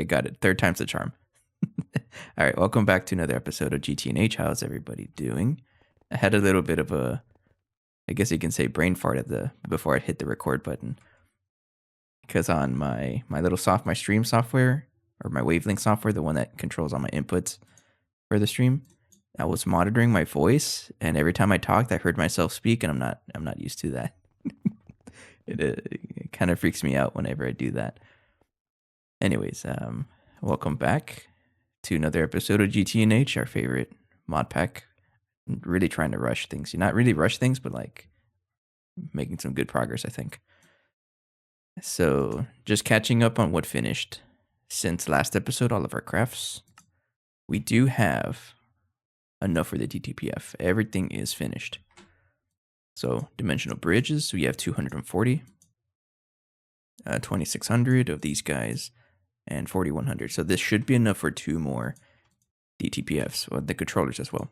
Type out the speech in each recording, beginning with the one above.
Okay, got it. Third time's the charm. All right, welcome back to another episode of GT&H. How's everybody doing? I had a little bit of a, I guess you can say, brain fart before I hit the record button, because on my stream software, or my Wavelength software, the one that controls all my inputs for the stream, I was monitoring my voice, and every time I talked, I heard myself speak, and I'm not used to that. It kind of freaks me out whenever I do that. Anyways, welcome back to another episode of GT&H, our favorite mod pack. I'm really trying to rush things. Not really rush things, but like making some good progress, I think. So just catching up on what finished since last episode, all of our crafts. We do have enough for the DTPF. Everything is finished. So dimensional bridges, we have 240, 2600 of these guys, and 4100. So this should be enough for 2 more DTPFs, or the controllers as well.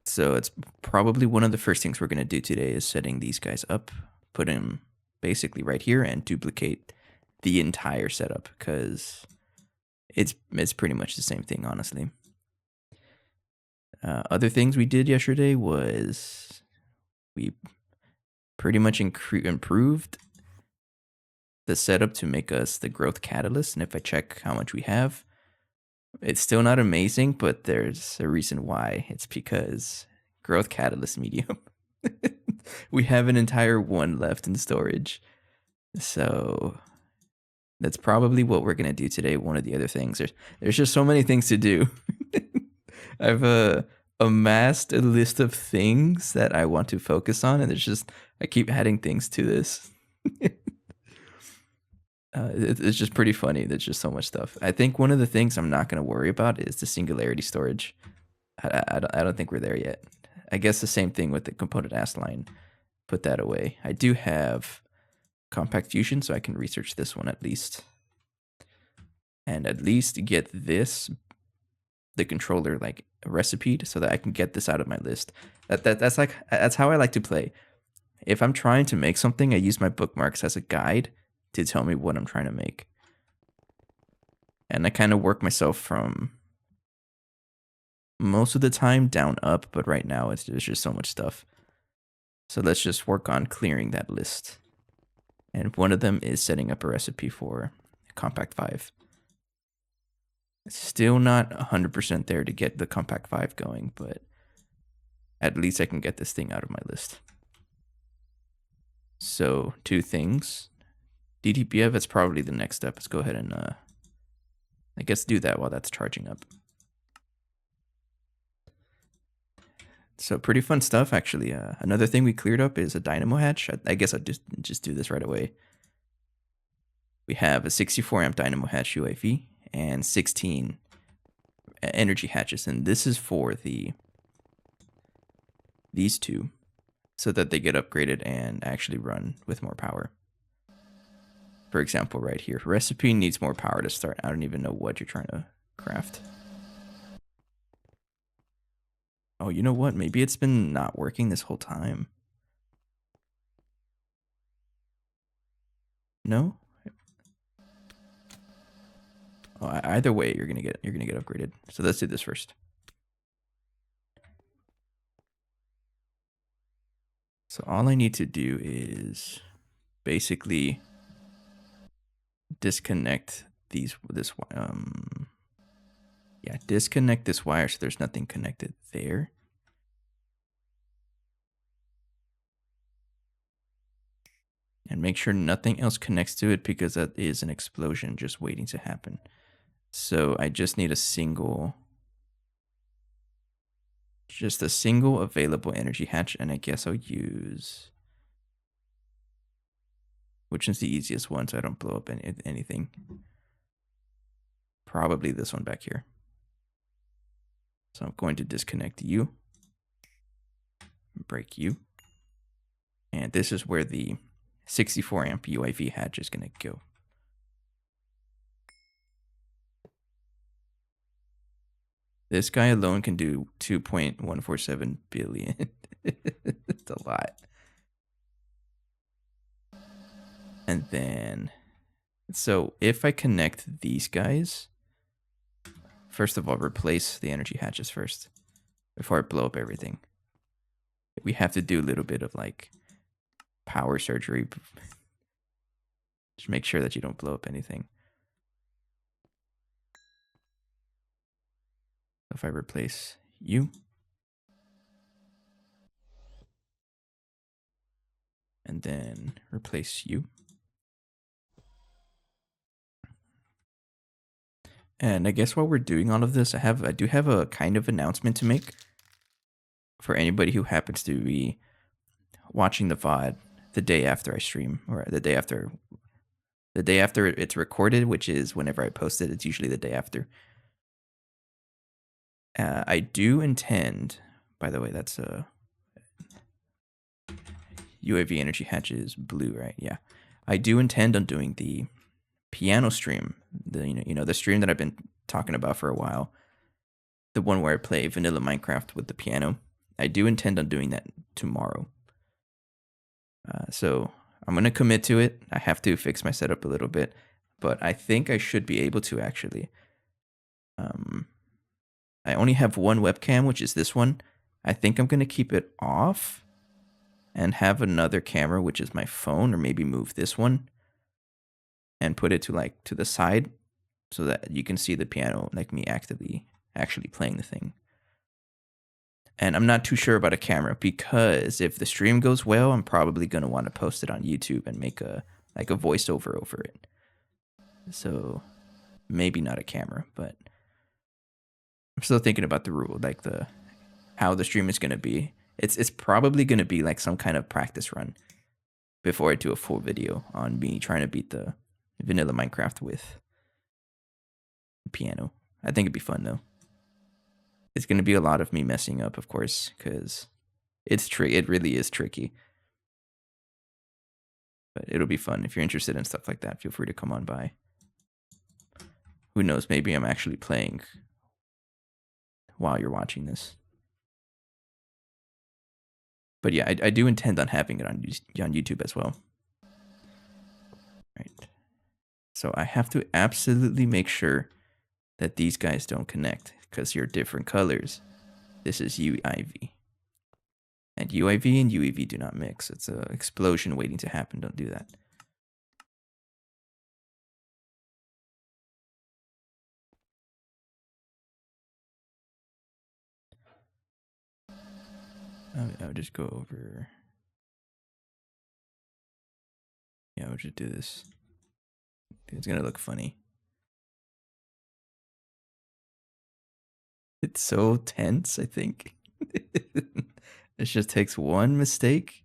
So it's probably one of the first things we're going to do today is setting these guys up, put them basically right here, and duplicate the entire setup, because it's pretty much the same thing, honestly. Other things we did yesterday was we pretty much improved the setup to make us the growth catalyst. And if I check how much we have, it's still not amazing, but there's a reason why. It's because growth catalyst medium. We have an entire 1 left in storage. So that's probably what we're going to do today. One of the other things. There's just so many things to do. I've amassed a list of things that I want to focus on, and I keep adding things to this. It's just pretty funny. There's just so much stuff. I think one of the things I'm not going to worry about is the singularity storage. I don't think we're there yet. I guess the same thing with the component ass line. Put that away. I do have compact fusion, so I can research this one at least. And at least get the controller like recipe, so that I can get this out of my list. That's how I like to play. If I'm trying to make something, I use my bookmarks as a guide to tell me what I'm trying to make. And I kind of work myself from most of the time down up, but right now there's just so much stuff. So let's just work on clearing that list. And one of them is setting up a recipe for Compact 5. It's still not 100% there to get the Compact 5 going, but at least I can get this thing out of my list. So 2 things. DTPF is probably the next step. Let's go ahead and I guess do that while that's charging up. So pretty fun stuff, actually. Another thing we cleared up is a dynamo hatch. I guess I'll just do this right away. We have a 64 amp dynamo hatch UAV and 16 energy hatches, and this is for these 2, so that they get upgraded and actually run with more power. For example, right here, recipe needs more power to start. I don't even know what you're trying to craft. Oh, you know what? Maybe it's been not working this whole time. No? Oh, either way, you're gonna get upgraded. So let's do this first. So all I need to do is basically disconnect disconnect this wire so there's nothing connected there. And make sure nothing else connects to it, because that is an explosion just waiting to happen. So I just need a single available energy hatch, and I guess I'll use, which is the easiest one so I don't blow up anything. Probably this one back here. So I'm going to disconnect you, break you, and this is where the 64 amp UAV hatch is going to go. This guy alone can do 2.147 billion. It's a lot. And then So if I connect these guys, first of all, replace the energy hatches first before I blow up everything. We have to do a little bit of like power surgery. Just make sure that you don't blow up anything. If I replace you, and then replace you. And I guess while we're doing all of this, I do have a kind of announcement to make for anybody who happens to be watching the VOD the day after I stream, or the day after it's recorded, which is whenever I post it. It's usually the day after. I do intend, by the way, that's UAV energy hatches blue, right? Yeah, I do intend on doing the piano stream, the stream that I've been talking about for a while, the one where I play vanilla Minecraft with the piano. I do intend on doing that tomorrow. So I'm gonna commit to it. I have to fix my setup a little bit, but I think I should be able to actually. I only have one webcam, which is this one. I think I'm gonna keep it off and have another camera, which is my phone, or maybe move this one and put it to the side so that you can see the piano, like me actually playing the thing. And I'm not too sure about a camera, because if the stream goes well, I'm probably going to want to post it on YouTube and make a voiceover over it. So maybe not a camera, but I'm still thinking about the rule, like how the stream is going to be. It's probably going to be like some kind of practice run before I do a full video on me trying to beat the vanilla Minecraft with piano. I think it'd be fun though. It's going to be a lot of me messing up, of course, because it really is tricky. But it'll be fun. If you're interested in stuff like that, feel free to come on by. Who knows, maybe I'm actually playing while you're watching this. But yeah, I do intend on having it on YouTube as well. Right. So I have to absolutely make sure that these guys don't connect, because you're different colors. This is UIV. And UIV and UEV do not mix. It's an explosion waiting to happen. Don't do that. I would just go over. Yeah, I would just do this. It's gonna look funny. It's so tense, I think. It just takes one mistake.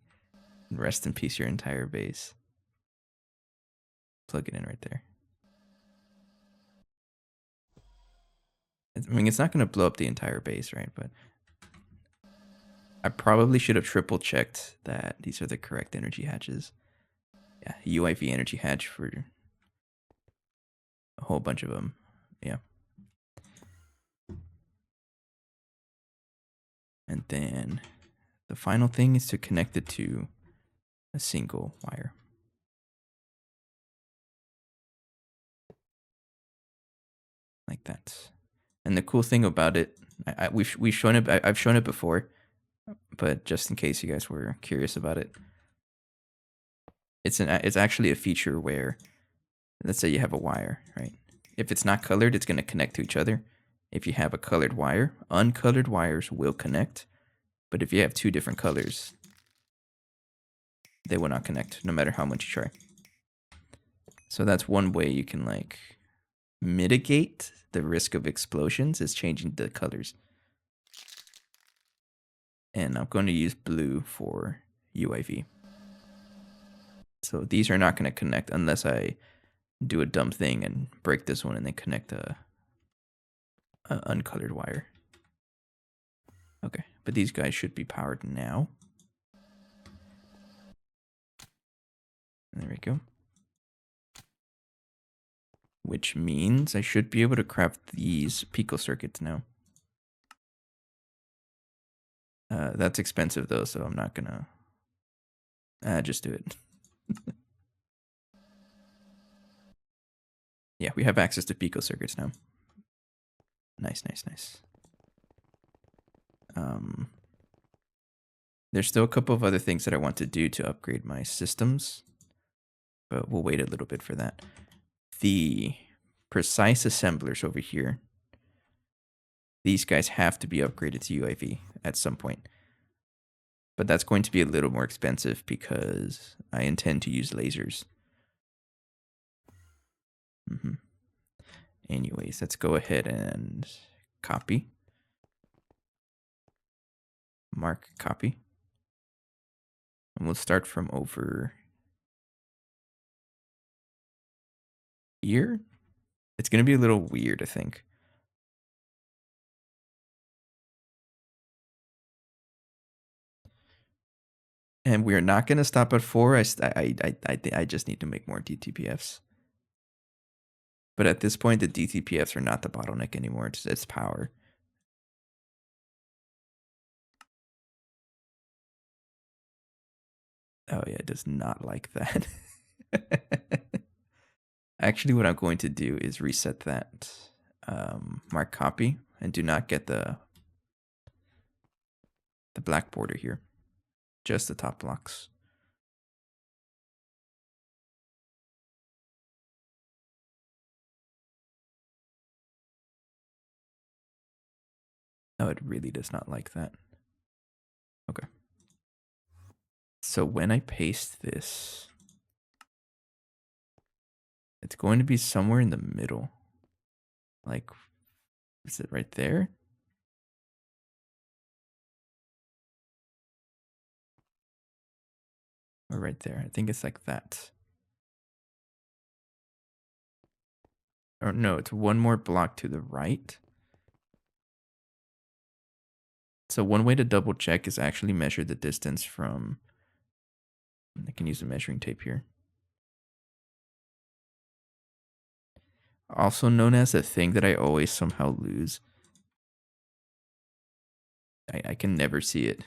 Rest in peace, your entire base. Plug it in right there. I mean, it's not going to blow up the entire base, right? But I probably should have triple checked that these are the correct energy hatches. Yeah, UIV energy hatch for a whole bunch of them. Yeah. And then the final thing is to connect it to a single wire. Like that. And the cool thing about it, we've shown it. I've shown it before, but just in case you guys were curious about it, it's actually a feature where, let's say you have a wire, right? If it's not colored, it's going to connect to each other. If you have a colored wire, uncolored wires will connect. But if you have two different colors, they will not connect, no matter how much you try. So that's one way you can like mitigate the risk of explosions, is changing the colors. And I'm going to use blue for UIV. So these are not going to connect unless I do a dumb thing and break this one and then connect a uncolored wire. Okay, but these guys should be powered now. There we go. Which means I should be able to craft these pico circuits now. That's expensive though, so I'm not gonna just do it. Yeah, we have access to pico circuits now. Nice, nice, nice. There's still a couple of other things that I want to do to upgrade my systems, but we'll wait a little bit for that. The precise assemblers over here, these guys have to be upgraded to UAV at some point. But that's going to be a little more expensive because I intend to use lasers. Anyways, let's go ahead and copy. Mark copy. And we'll start from over here. It's going to be a little weird, I think. And we're not going to stop at 4. I just need to make more DTPFs. But at this point, the DTPFs are not the bottleneck anymore. It's power. Oh, yeah, it does not like that. Actually, what I'm going to do is reset that. Mark copy and do not get the black border here. Just the top blocks. Oh, it really does not like that. Okay. So when I paste this, it's going to be somewhere in the middle. Like, is it right there? Or right there? I think it's like that. Or no, it's one more block to the right. So one way to double check is actually measure the distance from, I can use a measuring tape here. Also known as a thing that I always somehow lose. I can never see it.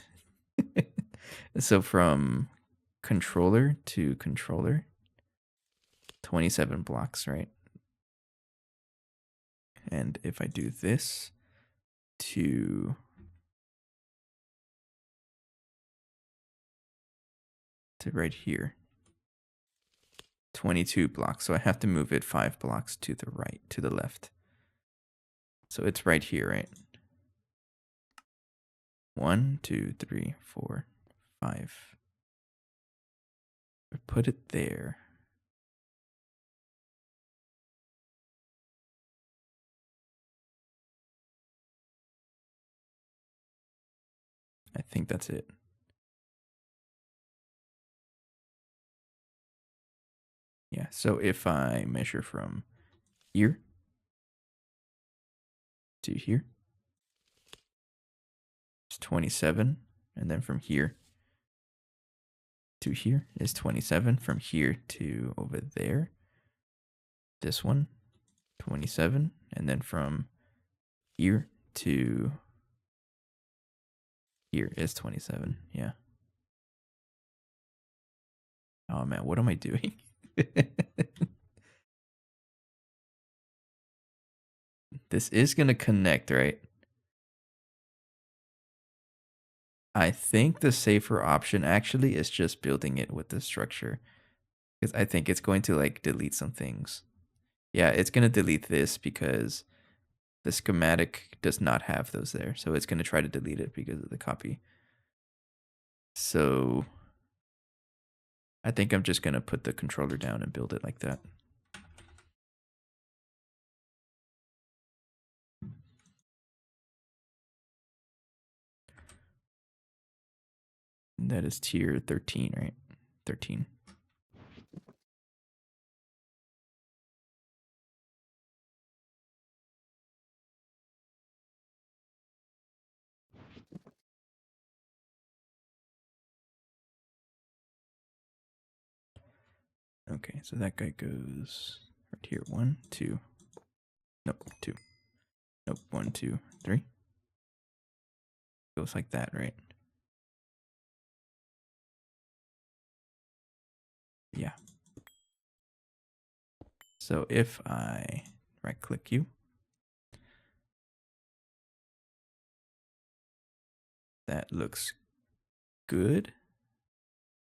So from controller to controller, 27 blocks, right? And if I do this to right here, 22 blocks. So I have to move it 5 blocks to the right, to the left. So it's right here, right? 1, 2, 3, 4, 5. Put it there. I think that's it. Yeah, so if I measure from here to here, it's 27. And then from here to here is 27. From here to over there, this one, 27. And then from here to here is 27. Yeah. Oh man, what am I doing? This is going to connect, right? I think the safer option actually is just building it with the structure. Because I think it's going to like delete some things. Yeah, it's going to delete this because the schematic does not have those there. So it's going to try to delete it because of the copy. So I think I'm just going to put the controller down and build it like that. And that is tier 13, right? 13. Okay, so that guy goes right here. 1, 2. Nope, 2. Nope, 1, 2, 3. Goes like that, right? Yeah. So if I right click you, that looks good.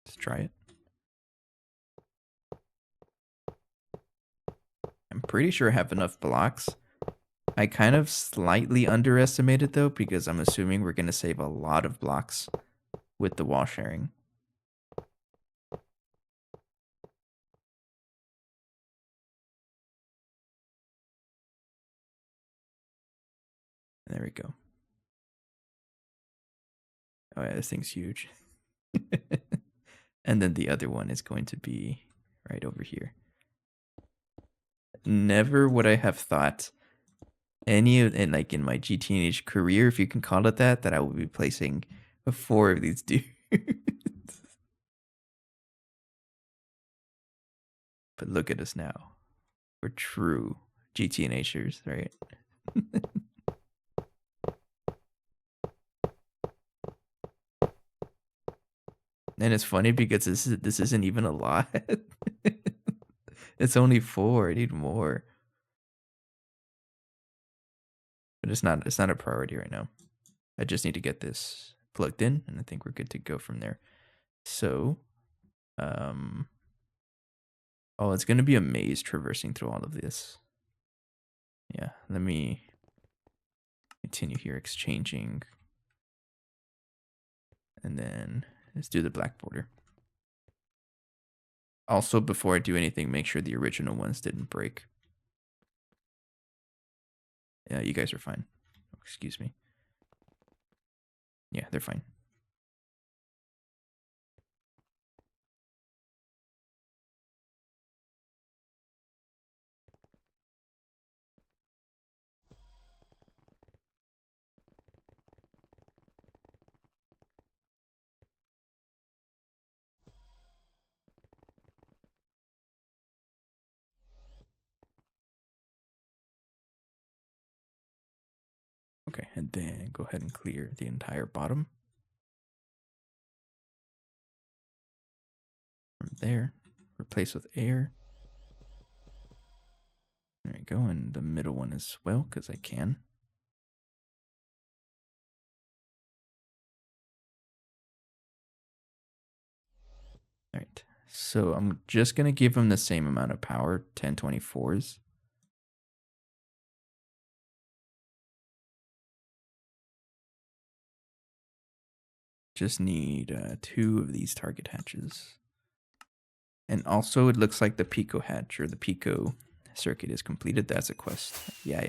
Let's try it. I'm pretty sure I have enough blocks. I kind of slightly underestimated though, because I'm assuming we're going to save a lot of blocks with the wall sharing. There we go. Oh yeah, this thing's huge. And then the other one is going to be right over here. Never would I have thought any of, and like in my GTH career, if you can call it that I would be placing 4 of these dudes. But look at us now. We're true GTNHers, right? And it's funny because this isn't even a lot. It's only 4. I need more. But it's not a priority right now. I just need to get this plugged in, and I think we're good to go from there. So, oh, it's going to be a maze traversing through all of this. Yeah, let me continue here exchanging. And then let's do the black border. Also, before I do anything, make sure the original ones didn't break. Yeah, you guys are fine. Excuse me. Yeah, they're fine. Okay, and then go ahead and clear the entire bottom. From there, replace with air. There we go, and the middle one as well, because I can. All right, so I'm just going to give them the same amount of power, 1024s. Just need 2 of these target hatches. And also, it looks like the Pico hatch, or the Pico circuit is completed. That's a quest. Yeah.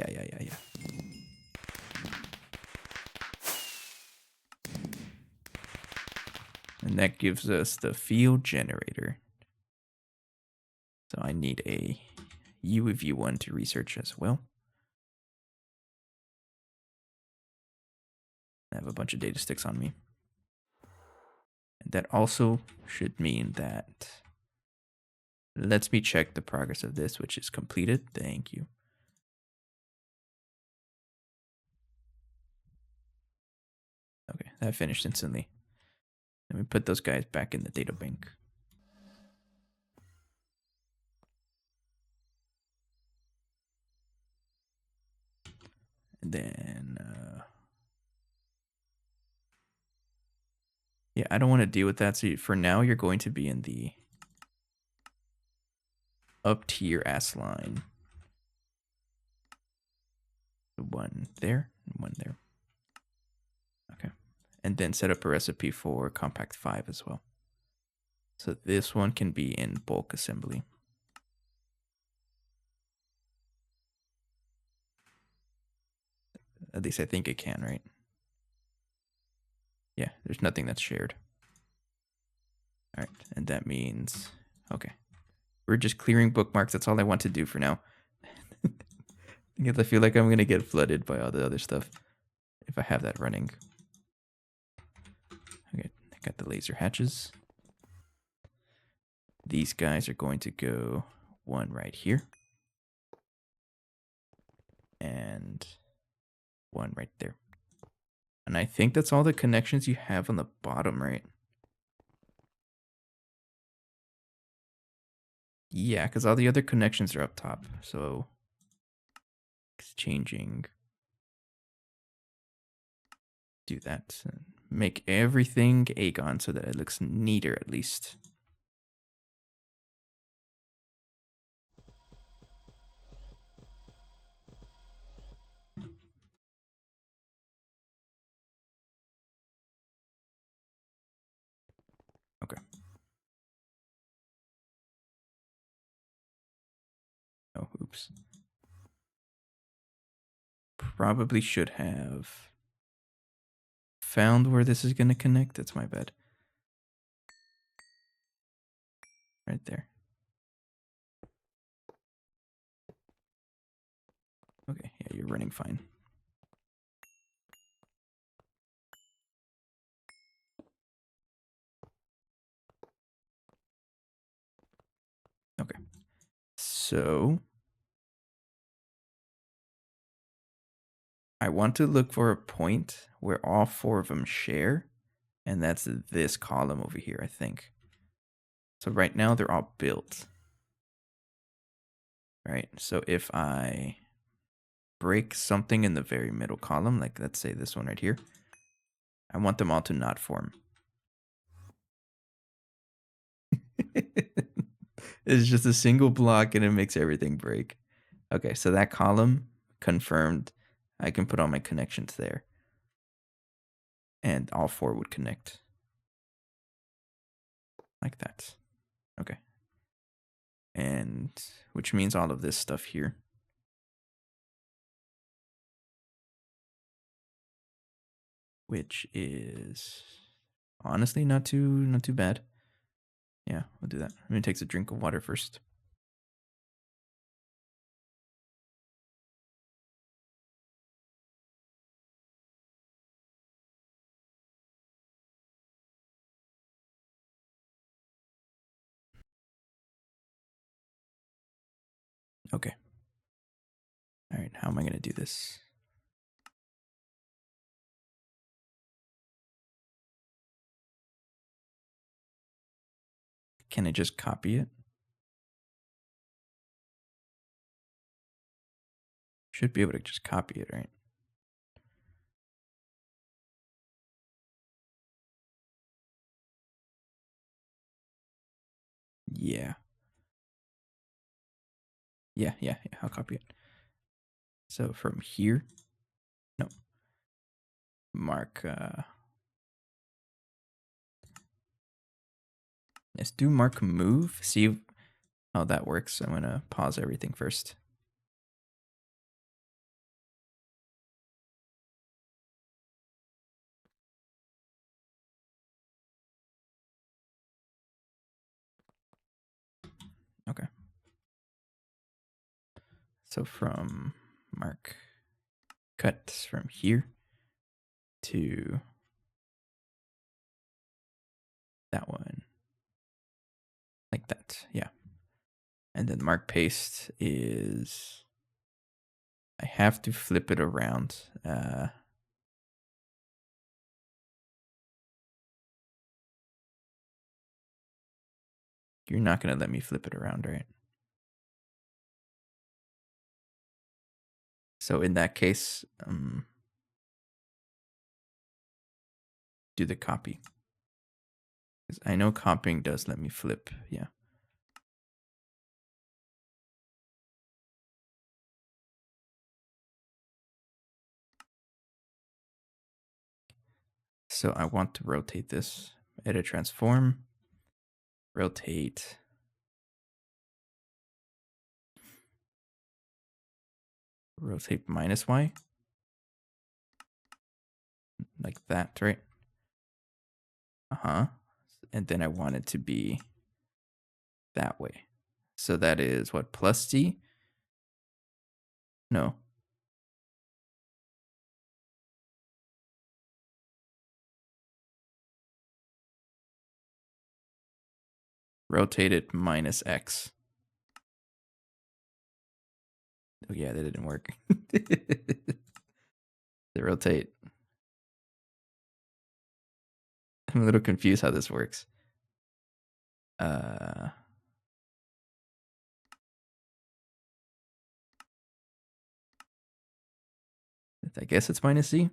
And that gives us the field generator. So I need a UAV one to research as well. I have a bunch of data sticks on me. And that also should mean that lets me check the progress of this, which is completed. Thank you. Okay, that finished instantly. Let me put those guys back in the data bank. And then, yeah, I don't want to deal with that. So for now, you're going to be in the up tier S line. 1 there, and 1 there. Okay. And then set up a recipe for compact 5 as well. So this one can be in bulk assembly. At least I think it can, right? Yeah, there's nothing that's shared. All right, and that means, okay. We're just clearing bookmarks. That's all I want to do for now. Because I feel like I'm going to get flooded by all the other stuff if I have that running. Okay, I got the laser hatches. These guys are going to go 1 right here. And 1 right there. And I think that's all the connections you have on the bottom, right? Yeah, because all the other connections are up top. So it's changing. Do that. Make everything Aegon so that it looks neater at least. Okay. Oh, oops. Probably should have found where this is going to connect. That's my bad. Right there. Okay, yeah, you're running fine. Okay. So I want to look for a point where all four of them share, and that's this column over here, I think. So right now they're all built. Right? So if I break something in the very middle column, like let's say this one right here, I want them all to not form. It's just a single block and it makes everything break. Okay, so that column confirmed. I can put all my connections there. And all four would connect. Like that. Okay. And which means all of this stuff here. Which is honestly not too bad. Yeah, we'll do that. I'm gonna take a drink of water first. Okay. All right, how am I gonna do this? Can I just copy it? Should be able to just copy it, right? Yeah. Yeah, I'll copy it. So from here, no, mark, let's do mark move, see how that works. I'm gonna pause everything first. Okay. So from mark cut from here to that one. Like that, yeah. And then mark paste is, I have to flip it around. You're not gonna let me flip it around, right? So in that case, do the copy. Because I know copying does let me flip, yeah. So I want to rotate this. Edit transform. Rotate. Rotate -y. Like that, right? And then I want it to be that way. So that is what, plus D? No. Rotate it -x. Oh yeah, that didn't work. The rotate. I'm a little confused how this works. I guess it's minus Z.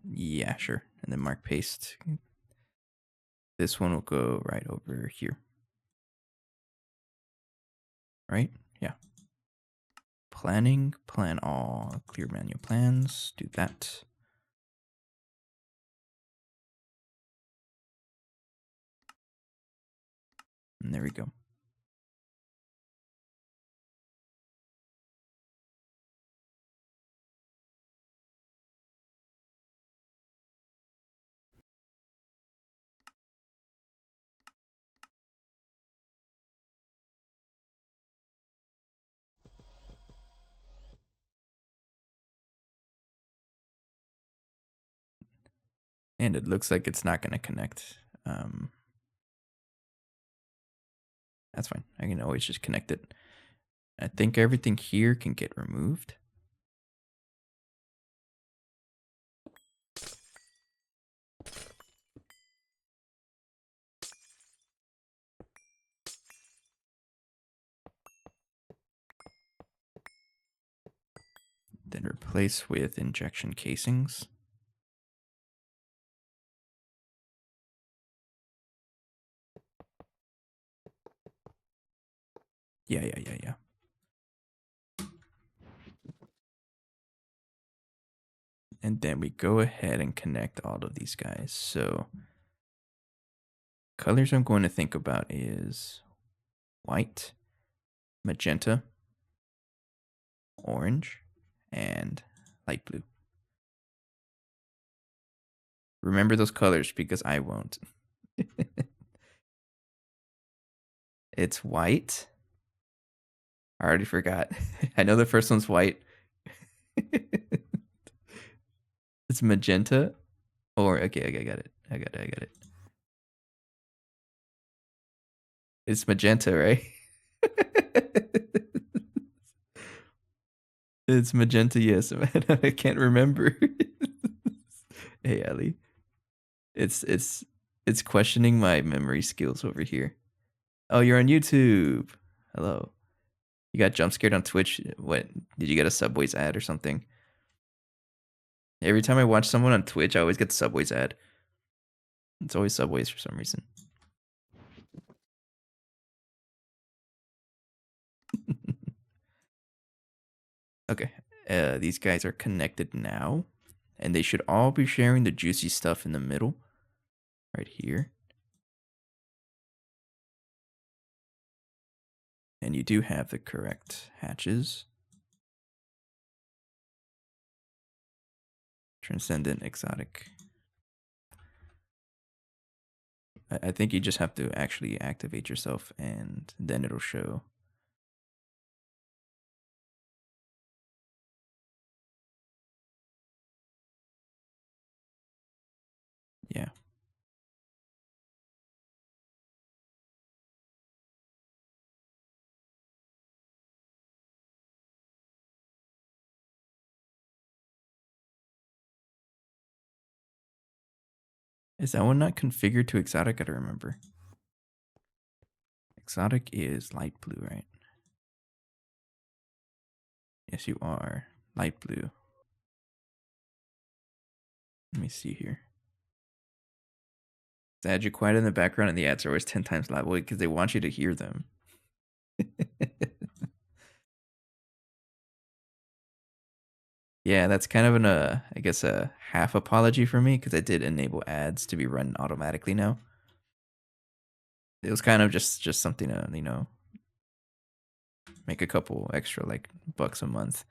Yeah, sure. And then mark paste. This one will go right over here. Right? Yeah. Planning, plan all, clear manual plans, do that. And there we go. And it looks like it's not going to connect. That's fine. I can always just connect it. I think everything here can get removed. Then replace with injection casings. Yeah. And then we go ahead and connect all of these guys. So colors I'm going to think about is white, magenta, orange, and light blue. Remember those colors because I won't. It's white. I already forgot. I know the first one's white. It's magenta. Or okay, I got it. I got it. It's magenta, right? It's magenta, yes. I can't remember. Hey, Ali. It's questioning my memory skills over here. Oh, you're on YouTube. Hello. You got jump scared on Twitch. What? Did you get a Subway's ad or something? Every time I watch someone on Twitch, I always get the Subway's ad. It's always Subways for some reason. Okay. These guys are connected now. And they should all be sharing the juicy stuff in the middle. Right here. And you do have the correct hatches. Transcendent, exotic. I think you just have to actually activate yourself and then it'll show. Yeah. Is that one not configured to exotic? I don't remember. Exotic is light blue, right? Yes, you are. Light blue. Let me see here. They had you quiet in the background and the ads are always 10 times loud because they want you to hear them. Yeah, that's kind of I guess a half apology for me because I did enable ads to be run automatically now. It was kind of just something to, make a couple extra like bucks a month.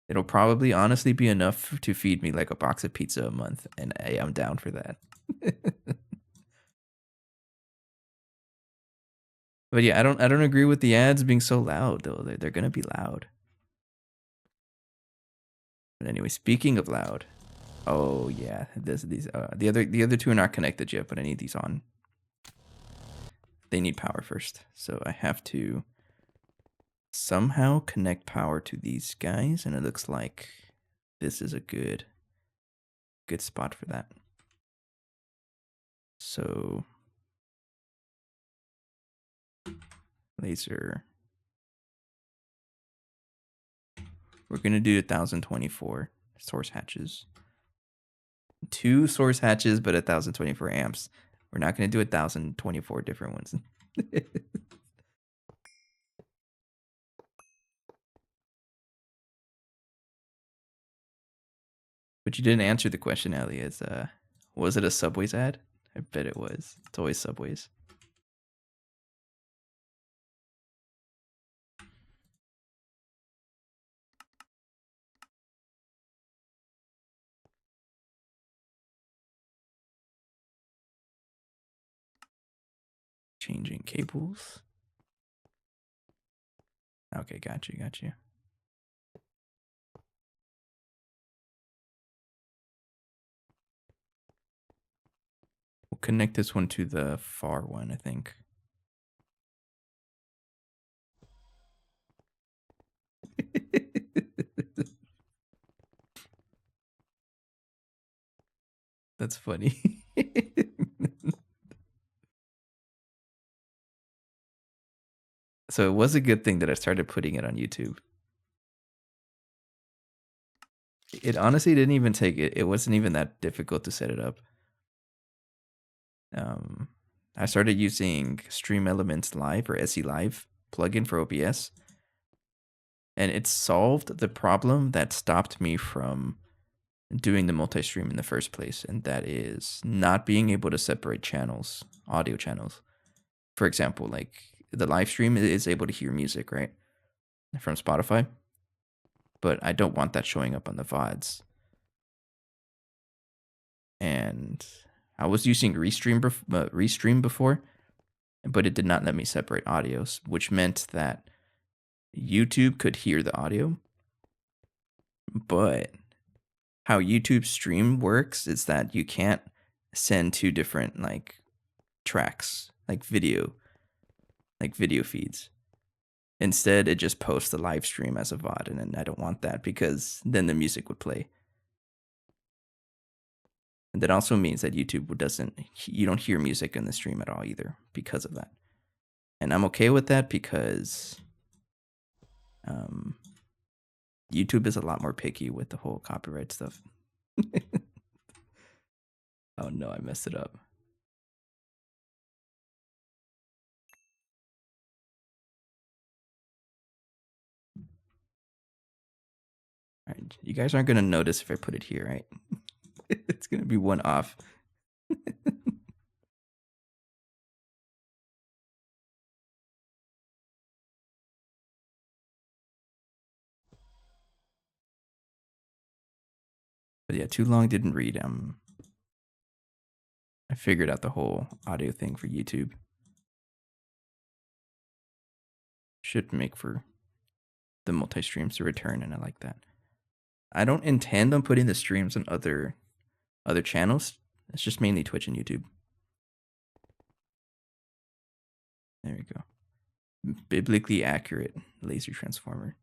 It'll probably honestly be enough to feed me like a box of pizza a month, and I'm down for that. But yeah, I don't agree with the ads being so loud though. They're gonna be loud. But anyway, speaking of loud, oh yeah, the other two are not connected yet, but I need these on. They need power first, so I have to somehow connect power to these guys, and it looks like this is a good spot for that. So laser. We're gonna do 1024 source hatches. 2 source hatches, but 1024 amps. We're not gonna do 1024 different ones. But you didn't answer the question, Ellie. Was it a Subways ad? I bet it was. It's always Subways. Changing cables. Okay, got you. We'll connect this one to the far one, I think. That's funny. So it was a good thing that I started putting it on YouTube. It honestly didn't even take it. It wasn't even that difficult to set it up. I started using Stream Elements Live or SE Live plugin for OBS, and it solved the problem that stopped me from doing the multi-stream in the first place, and that is not being able to separate channels, audio channels. For example, like the live stream is able to hear music, right, from Spotify, but I don't want that showing up on the VODs. And I was using Restream before, but it did not let me separate audios, which meant that YouTube could hear the audio, but how YouTube stream works is that you can't send 2 different like tracks, like video feeds. Instead, it just posts the live stream as a VOD, and I don't want that because then the music would play. And that also means that YouTube you don't hear music in the stream at all either because of that. And I'm okay with that because YouTube is a lot more picky with the whole copyright stuff. Oh no, I messed it up. All right, you guys aren't gonna notice if I put it here, right? It's gonna be one off. But yeah, too long didn't read. I figured out the whole audio thing for YouTube. Should make for the multi-streams to return, and I like that. I don't intend on putting the streams on other channels. It's just mainly Twitch and YouTube. There we go. Biblically accurate laser transformer.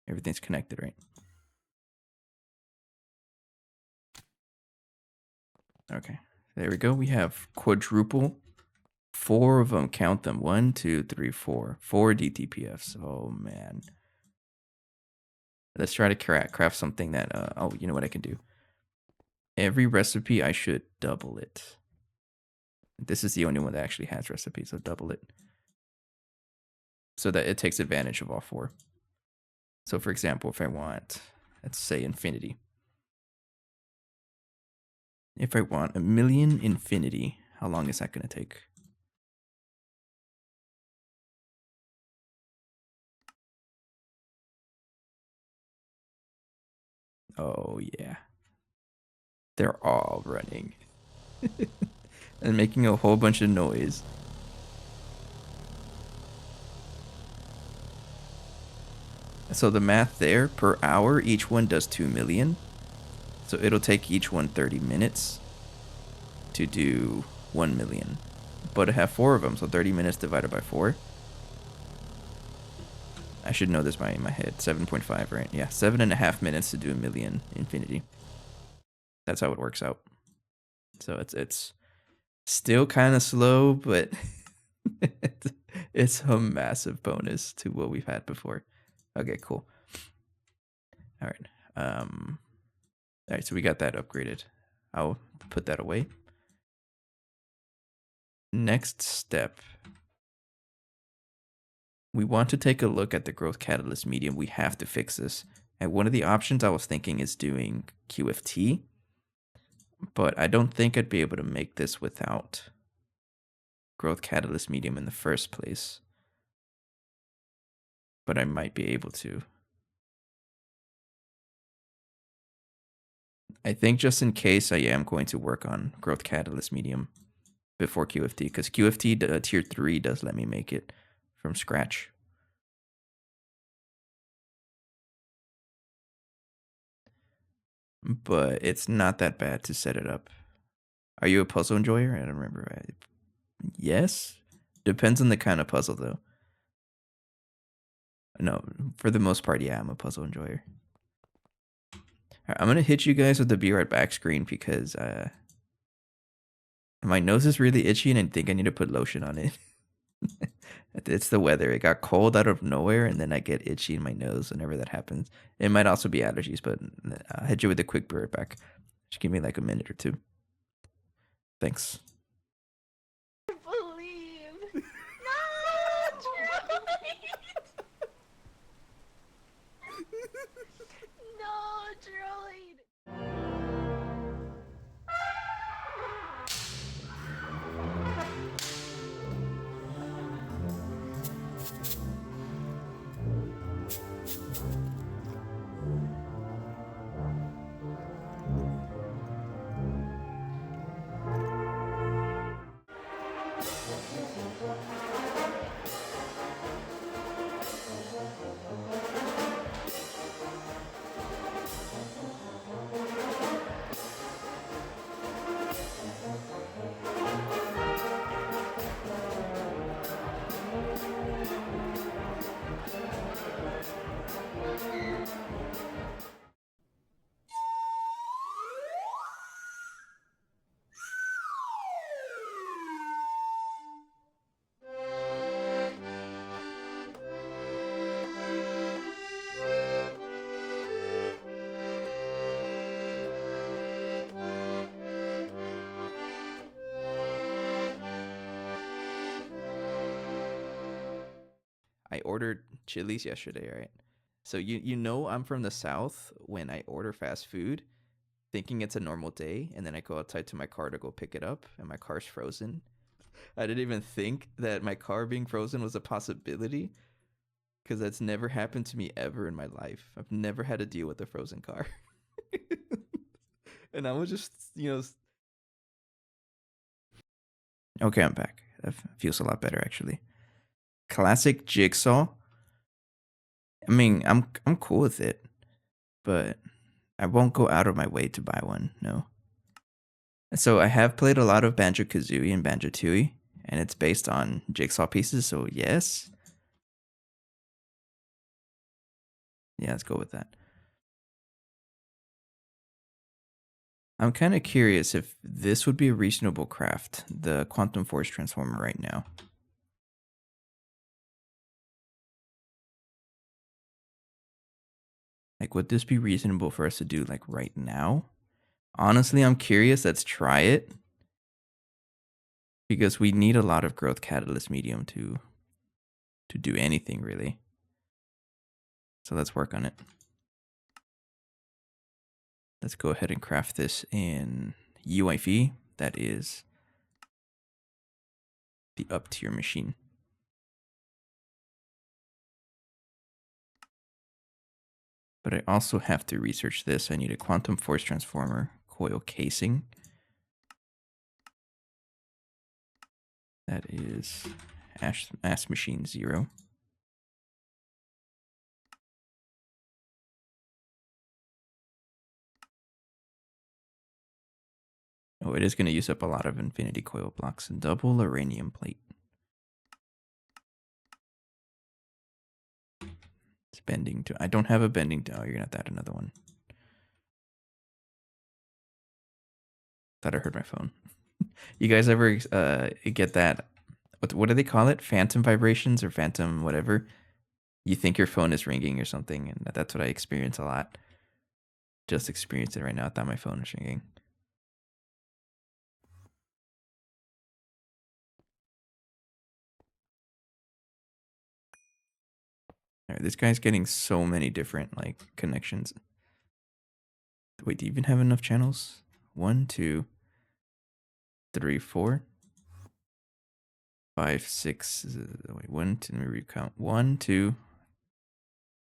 Everything's connected, right? Okay, there we go. We have quadruple. 4 of them, count them. 1, 2, 3, 4. 4 DTPFs. Oh, man. Let's try to craft something that, oh, you know what I can do? Every recipe, I should double it. This is the only one that actually has recipes, so double it. So that it takes advantage of all 4. So for example, if I want, let's say infinity. If I want 1,000,000 infinity, how long is that going to take? Oh, yeah. They're all running. And making a whole bunch of noise. So the math there, per hour, each one does 2 million. So it'll take each one 30 minutes to do 1 million. But I have 4 of them, so 30 minutes divided by 4. I should know this by in my head. 7.5, right? Yeah, 7.5 minutes to do 1,000,000 infinity. That's how it works out. So it's still kind of slow, but It's a massive bonus to what we've had before. Okay, cool. All right. All right, so we got that upgraded. I'll put that away. Next step. We want to take a look at the growth catalyst medium. We have to fix this. And one of the options I was thinking is doing QFT, but I don't think I'd be able to make this without growth catalyst medium in the first place. But I might be able to. I think just in case I am going to work on growth catalyst medium before QFT, because QFT tier 3 does let me make it from scratch. But it's not that bad to set it up. Are you a puzzle enjoyer? I don't remember. Yes? Depends on the kind of puzzle, though. No, for the most part, yeah, I'm a puzzle enjoyer. All right, I'm going to hit you guys with the be right back screen because my nose is really itchy and I think I need to put lotion on it. It's the weather. It got cold out of nowhere and then I get itchy in my nose whenever that happens. It might also be allergies, but I'll hit you with a quick be right back. Just give me like a minute or two. Thanks. Believe. No, droid. I ordered Chili's yesterday, right? So you know I'm from the South when I order fast food, thinking it's a normal day, and then I go outside to my car to go pick it up, and my car's frozen. I didn't even think that my car being frozen was a possibility, because that's never happened to me ever in my life. I've never had to deal with a frozen car. And I was just, Okay, I'm back. That feels a lot better, actually. Classic Jigsaw. I mean, I'm cool with it, but I won't go out of my way to buy one. No. So I have played a lot of Banjo Kazooie and Banjo Tooie, and it's based on jigsaw pieces. So yes. Yeah, let's go with that. I'm kind of curious if this would be a reasonable craft, the Quantum Force Transformer right now. Like, would this be reasonable for us to do, like, right now? Honestly, I'm curious. Let's try it. Because we need a lot of growth catalyst medium to do anything, really. So let's work on it. Let's go ahead and craft this in UIV. That is the up tier machine. But I also have to research this. I need a quantum force transformer coil casing. That is Ash Machine 0. Oh, it is going to use up a lot of infinity coil blocks and double uranium plate. It's bending to. I don't have a bending to. Oh, you're going to have to add another one. Thought I heard my phone. You guys ever get that what do they call it? Phantom vibrations or phantom whatever. You think your phone is ringing or something, and that's what I experience a lot. Just experienced it right now. I thought my phone was ringing. All right, this guy's getting so many different like connections. Wait, do you even have enough channels? 1, 2, 3, 4, 5, 6. Wait, 1, 2, let me recount. 1, 2.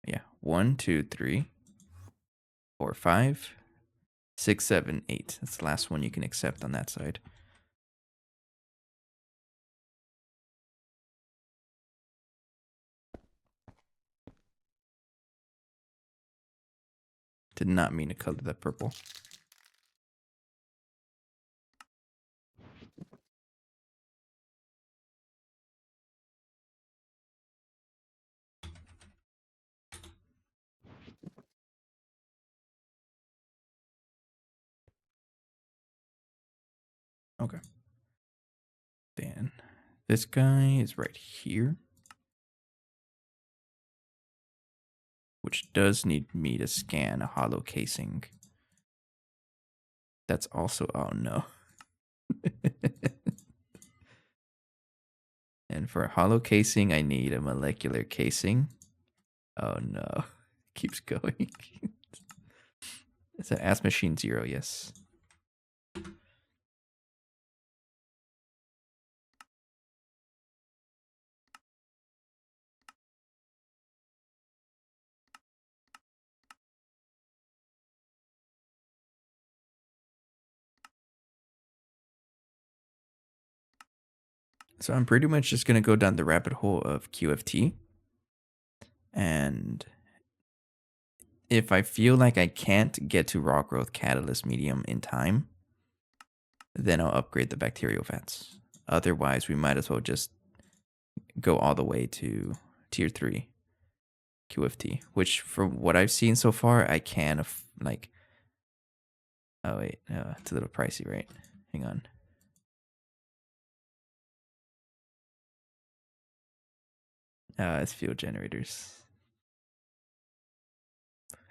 Yeah, 1, 2, 3, 4, 5, 6, 7, 8. That's the last one you can accept on that side. Did not mean to color that purple. Okay. Then this guy is right here, which does need me to scan a hollow casing. That's also, oh no. And for a hollow casing, I need a molecular casing. Oh no. Keeps going. It's an ass machine 0, yes. So I'm pretty much just going to go down the rabbit hole of QFT. And if I feel like I can't get to raw growth catalyst medium in time, then I'll upgrade the bacterial fats. Otherwise, we might as well just go all the way to tier 3 QFT, which from what I've seen so far, I can like. Oh wait, it's a little pricey, right? Hang on. It's fuel generators.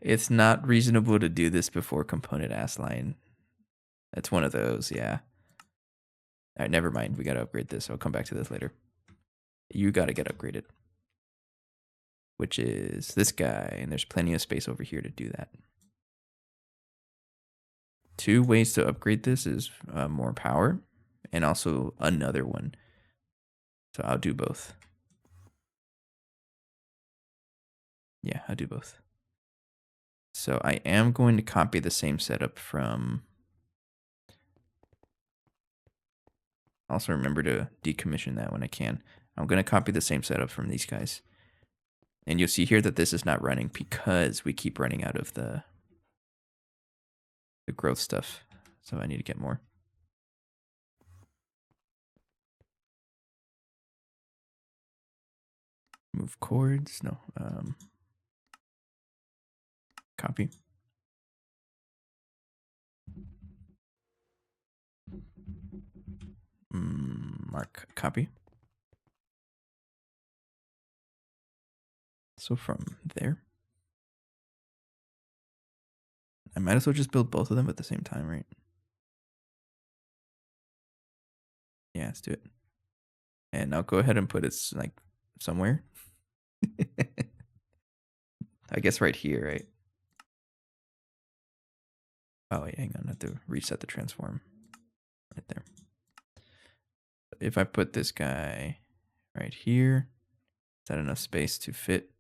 It's not reasonable to do this before component ass line. That's one of those, yeah. All right, never mind. We gotta upgrade this. I'll come back to this later. You gotta get upgraded, which is this guy, and there's plenty of space over here to do that. 2 ways to upgrade this is more power, and also another one. So I'll do both. Yeah, I'll do both. So I am going to copy the same setup from. Also remember to decommission that when I can. I'm going to copy the same setup from these guys. And you'll see here that this is not running because we keep running out of the growth stuff. So I need to get more. Move cords. No. Copy. Mark copy. So from there, I might as well just build both of them at the same time, right? Yeah, let's do it. And I'll go ahead and put it like somewhere. I guess right here, right? Oh wait, hang on, I have to reset the transform. Right there. If I put this guy right here, is that enough space to fit?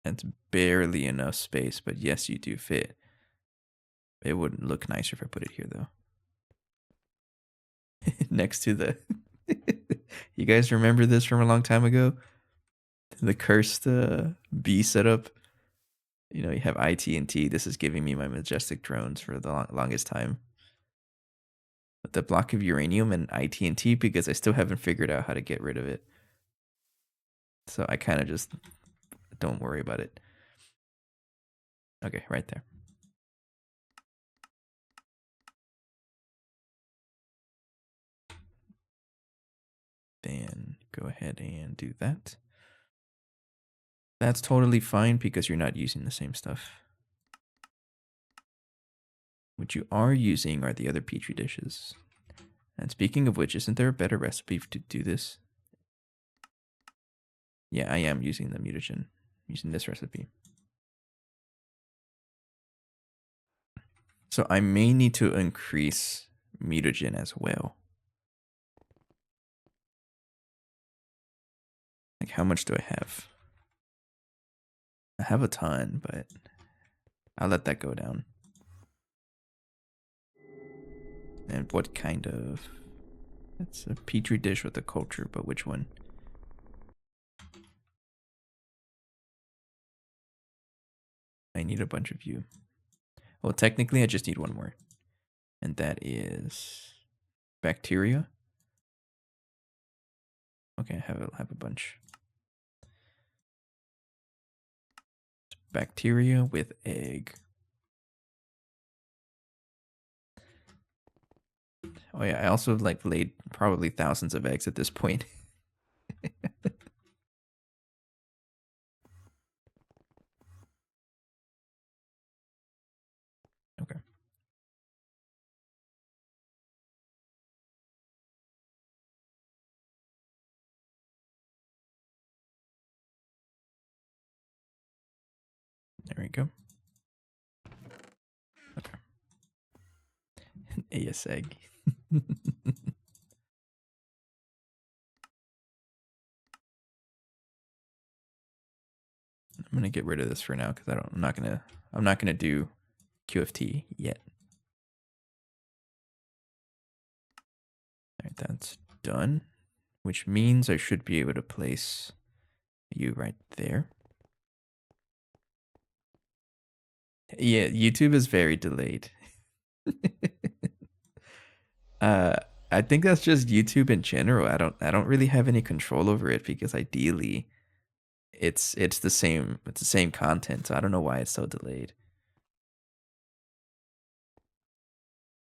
That's barely enough space, but yes, you do fit. It would look nicer if I put it here, though. Next to the... You guys remember this from a long time ago? The cursed B setup? You know, you have IT&T. This is giving me my majestic drones for the longest time. But the block of uranium and IT&T because I still haven't figured out how to get rid of it. So I kind of just don't worry about it. Okay, right there. then go ahead and do that. That's totally fine because you're not using the same stuff. What you are using are the other petri dishes. And speaking of which, isn't there a better recipe to do this? Yeah, I am using the mutagen, using this recipe. So I may need to increase mutagen as well. Like, how much do I have? I have a ton, but I'll let that go down. And what kind of... It's a petri dish with a culture, but which one? I need a bunch of you. Well, technically, I just need one more. And that is bacteria. Okay, I have a bunch. Bacteria with egg. Oh yeah, I also like laid probably thousands of eggs at this point. Okay. There we go. Okay. An AS egg. I'm gonna get rid of this for now because I'm not gonna do QFT yet. Alright, that's done. Which means I should be able to place you right there. Yeah, YouTube is very delayed. uh I think that's just YouTube in general. I don't really have any control over it because ideally it's the same content, so I don't know why it's so delayed.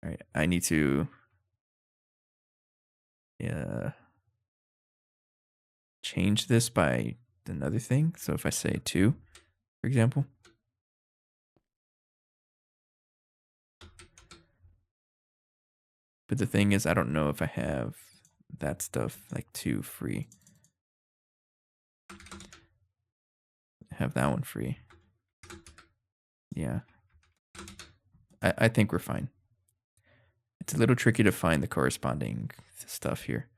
All right, I need to change this by another thing. So if I say 2, for example, but the thing is I don't know if I have that stuff like 2 free. Have that one free. Yeah. I think we're fine. It's a little tricky to find the corresponding stuff here.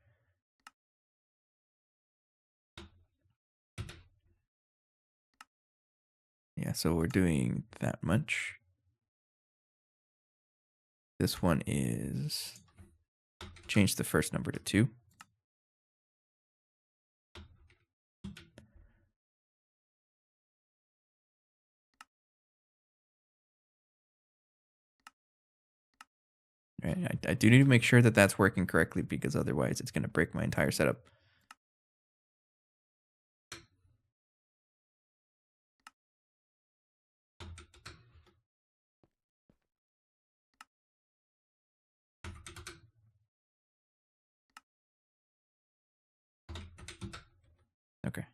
Yeah, so we're doing that much. This one is change the first number to 2. Right, I do need to make sure that that's working correctly because otherwise it's going to break my entire setup. Okay.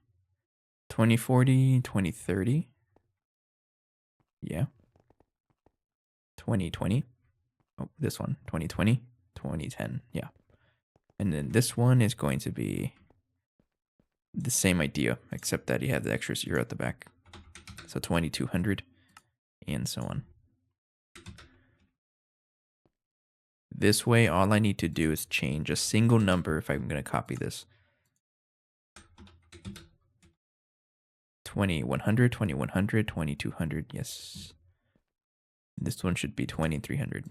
2040, 2030. Yeah. 2020. Oh, this one. 2020, 2010. Yeah. And then this one is going to be the same idea, except that you have the extra 0 at the back. So 2200 and so on. This way, all I need to do is change a single number if I'm going to copy this. 2100, 2100, 2200. Yes. This one should be 2300.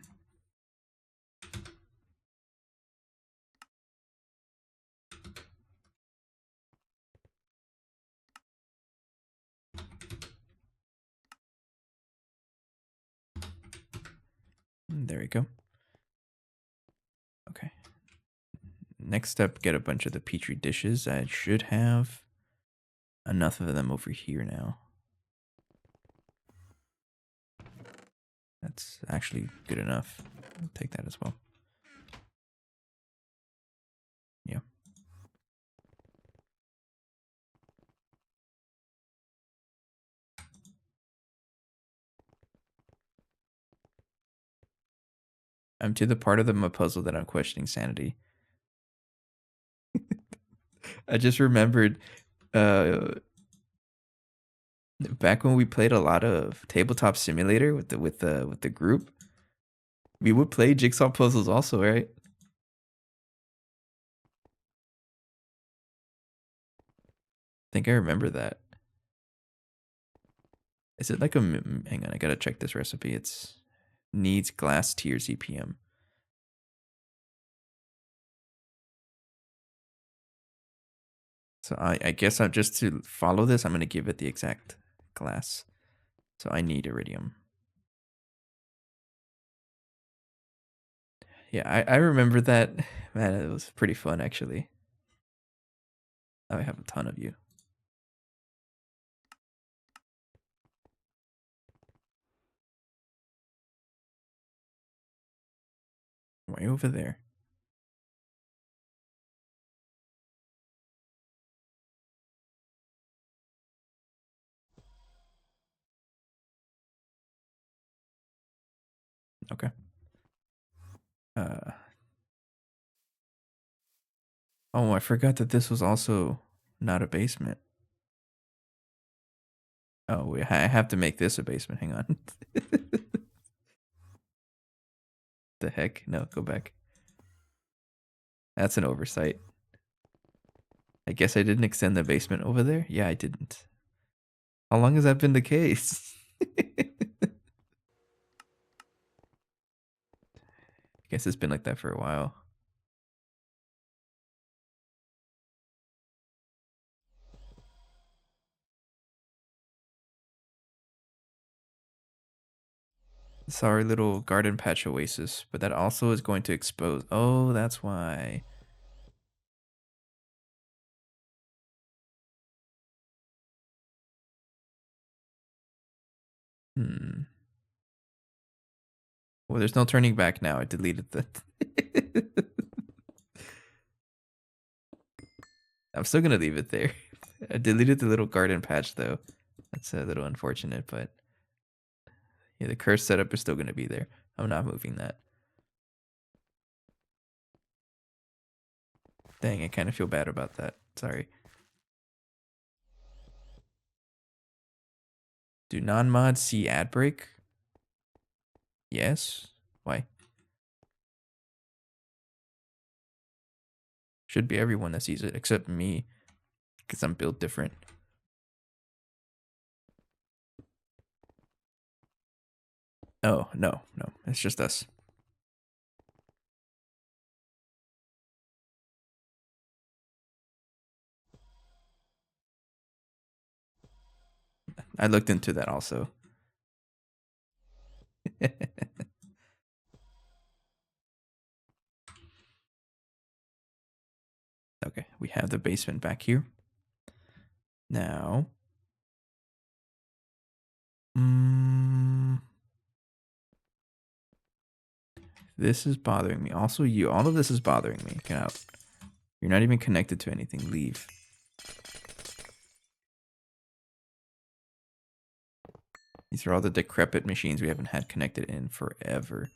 There we go. Okay. Next step, get a bunch of the petri dishes. I should have enough of them over here now. That's actually good enough. I'll take that as well. Yeah. I'm to the part of my puzzle that I'm questioning sanity. I just remembered uh back when we played a lot of tabletop simulator with the group, we would play jigsaw puzzles also, right? I think I remember that. Is it like a hang on, I gotta check this recipe. It's needs glass tiers EPM. So I guess I'm just to follow this, I'm gonna give it the exact glass. So I need iridium. Yeah, I remember that. Man, it was pretty fun actually. I have a ton of you. Way over there. Okay. Uh oh, I forgot that this was also not a basement. Oh, wait, I have to make this a basement. Hang on. The heck? No, go back. That's an oversight. I guess I didn't extend the basement over there? Yeah, I didn't. How long has that been the case? I guess it's been like that for a while. Sorry, little garden patch oasis, but that also is going to expose. Oh, that's why. Hmm. Well, there's no turning back now. I deleted the. I'm still gonna leave it there. I deleted the little garden patch though. That's a little unfortunate, but yeah, the curse setup is still gonna be there. I'm not moving that. Dang, I kind of feel bad about that. Sorry. Do non-mods see ad break? Yes. Why? Should be everyone that sees it except me, because I'm built different. Oh no, no, it's just us. I looked into that also. Okay, we have the basement back here. Now, this is bothering me. Also, you. All of this is bothering me. Get out. You're not even connected to anything. Leave. These are all the decrepit machines we haven't had connected in forever.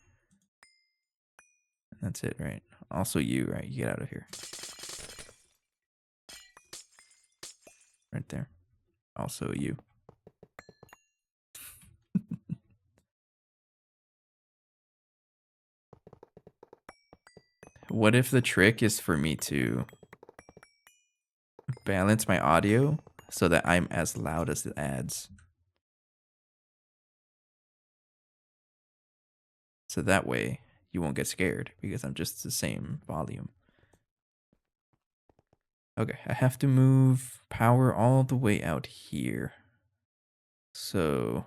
That's it, right? Also, you, right? You get out of here. Right there. Also, you. What if the trick is for me to balance my audio so that I'm as loud as the ads? So that way you won't get scared because I'm just the same volume. Okay, I have to move power all the way out here. So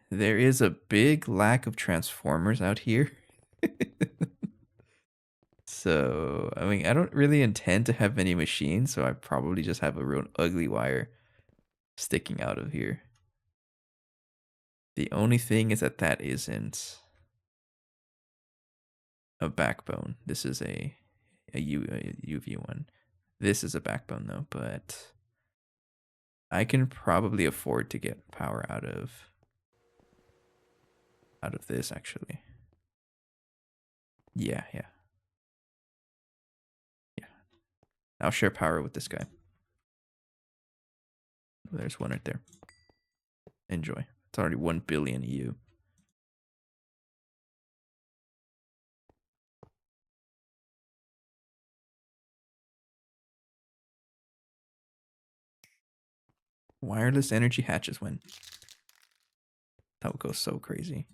there is a big lack of transformers out here. So, I mean, I don't really intend to have many machines, so I probably just have a real ugly wire sticking out of here. The only thing is that that isn't a backbone. This is a UV one. This is a backbone though, but I can probably afford to get power out of out of this actually. Yeah. I'll share power with this guy. There's one right there. Enjoy. It's already 1 billion EU. Wireless energy hatches win. That would go so crazy.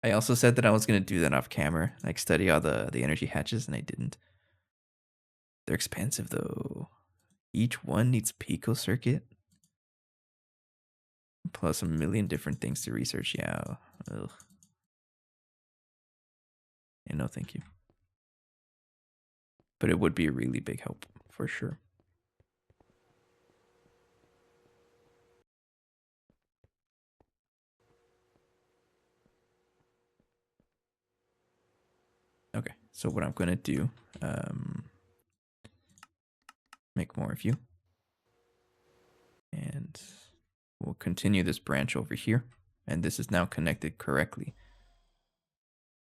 I also said that I was going to do that off camera, like study all the energy hatches, and I didn't. They're expensive though. Each one needs pico circuit. Plus a million different things to research. Yeah. Ugh. And no, thank you. But it would be a really big help for sure. Okay, so what I'm gonna do, make more of you, and we'll continue this branch over here. And this is now connected correctly.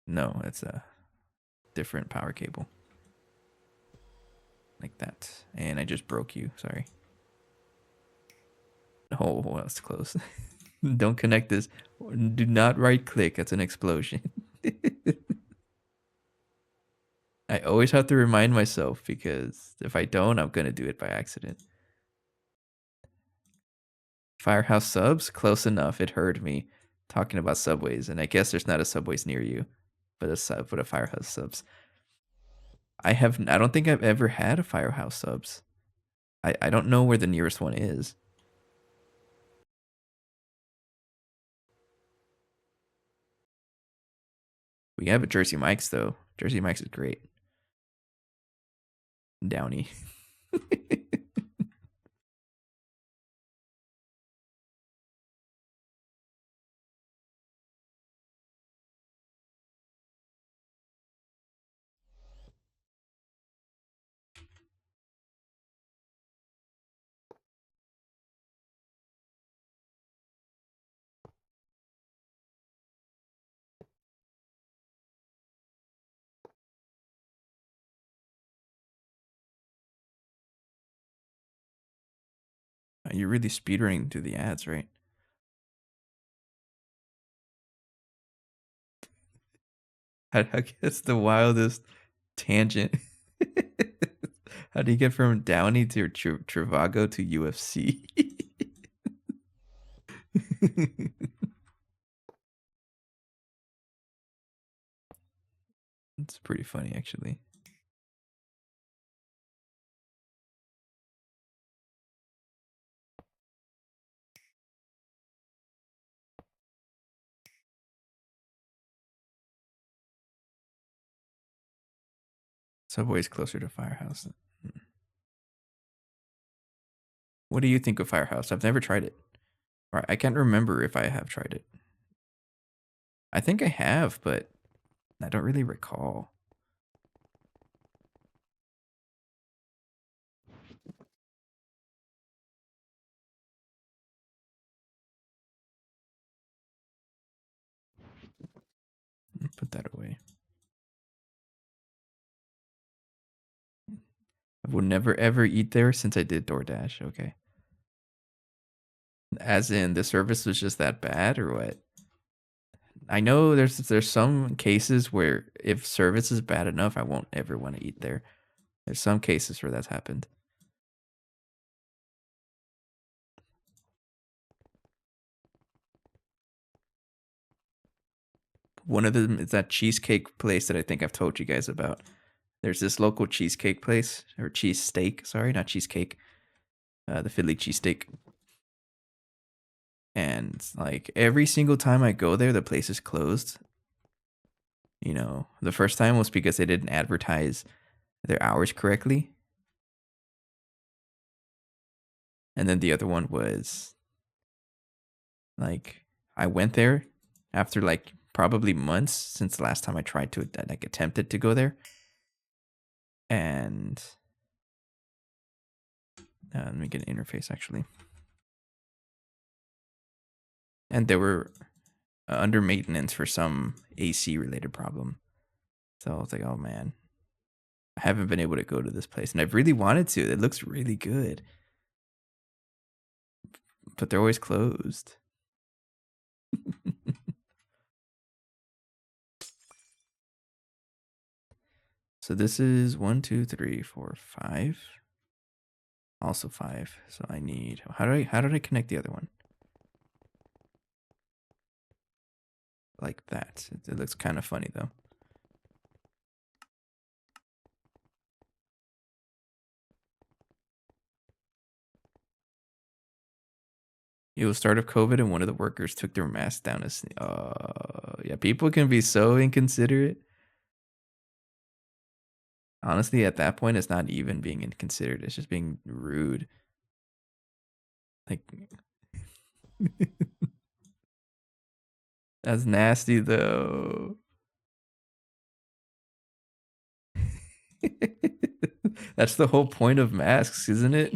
No, it's a different power cable. Like that. And I just broke you, sorry. Oh, that's close. Don't connect this. Do not right click, that's an explosion. I always have to remind myself because if I don't, I'm gonna do it by accident. Firehouse subs, close enough. It heard me talking about subways, and I guess there's not a subways near you, but a firehouse subs. I don't think I've ever had a firehouse subs. I don't know where the nearest one is. We have a Jersey Mike's though. Jersey Mike's is great. Downey. You're really speedrunning through the ads, right? I guess the wildest tangent. How do you get from Downey to Trivago to UFC? It's pretty funny, actually. Subway's closer to Firehouse. What do you think of Firehouse? I've never tried it. Or I can't remember if I have tried it. I think I have, but I don't really recall. Put that away. I will never ever eat there since I did DoorDash. Okay. As in the service was just that bad or what? I know there's some cases where if service is bad enough, I won't ever want to eat there. There's some cases where that's happened. One of them is that cheesecake place that I think I've told you guys about. There's this local cheesecake place or cheese steak. Sorry, not cheesecake. The Philly cheesesteak. And like every single time I go there, the place is closed. You know, the first time was because they didn't advertise their hours correctly. And then the other one was like I went there after like probably months since the last time I tried to like attempted to go there. And let me get an interface actually. And there were under maintenance for some AC related problem. So I was like, oh man, I haven't been able to go to this place, and I've really wanted to. It looks really good, but they're always closed. So this is 1, 2, 3, 4, 5. Also 5. So I need. How did I connect the other one? Like that. It looks kind of funny though. It was start of COVID, and one of the workers took their mask down. As yeah, people can be so inconsiderate. Honestly, at that point, it's not even being inconsiderate. It's just being rude. Like, that's nasty though. That's the whole point of masks, isn't it?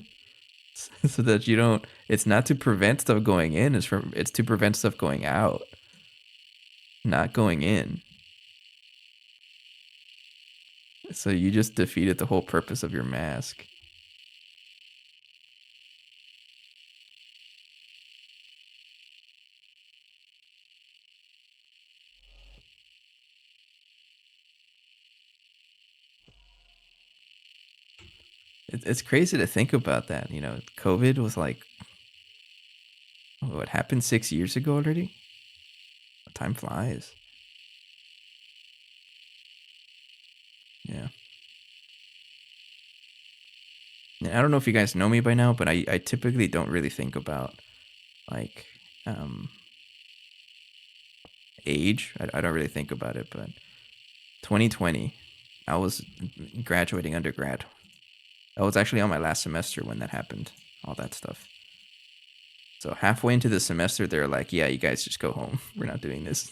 So that you don't. It's not to prevent stuff going in. It's to prevent stuff going out, not going in. So you just defeated the whole purpose of your mask. It's crazy to think about that. You know, COVID was like, what happened 6 years ago already? Time flies. Yeah. I don't know if you guys know me by now, but I typically don't really think about like um, age. I don't really think about it, but 2020, I was graduating undergrad. I was actually on my last semester when that happened, all that stuff. So halfway into the semester, they're like, yeah, you guys just go home. We're not doing this.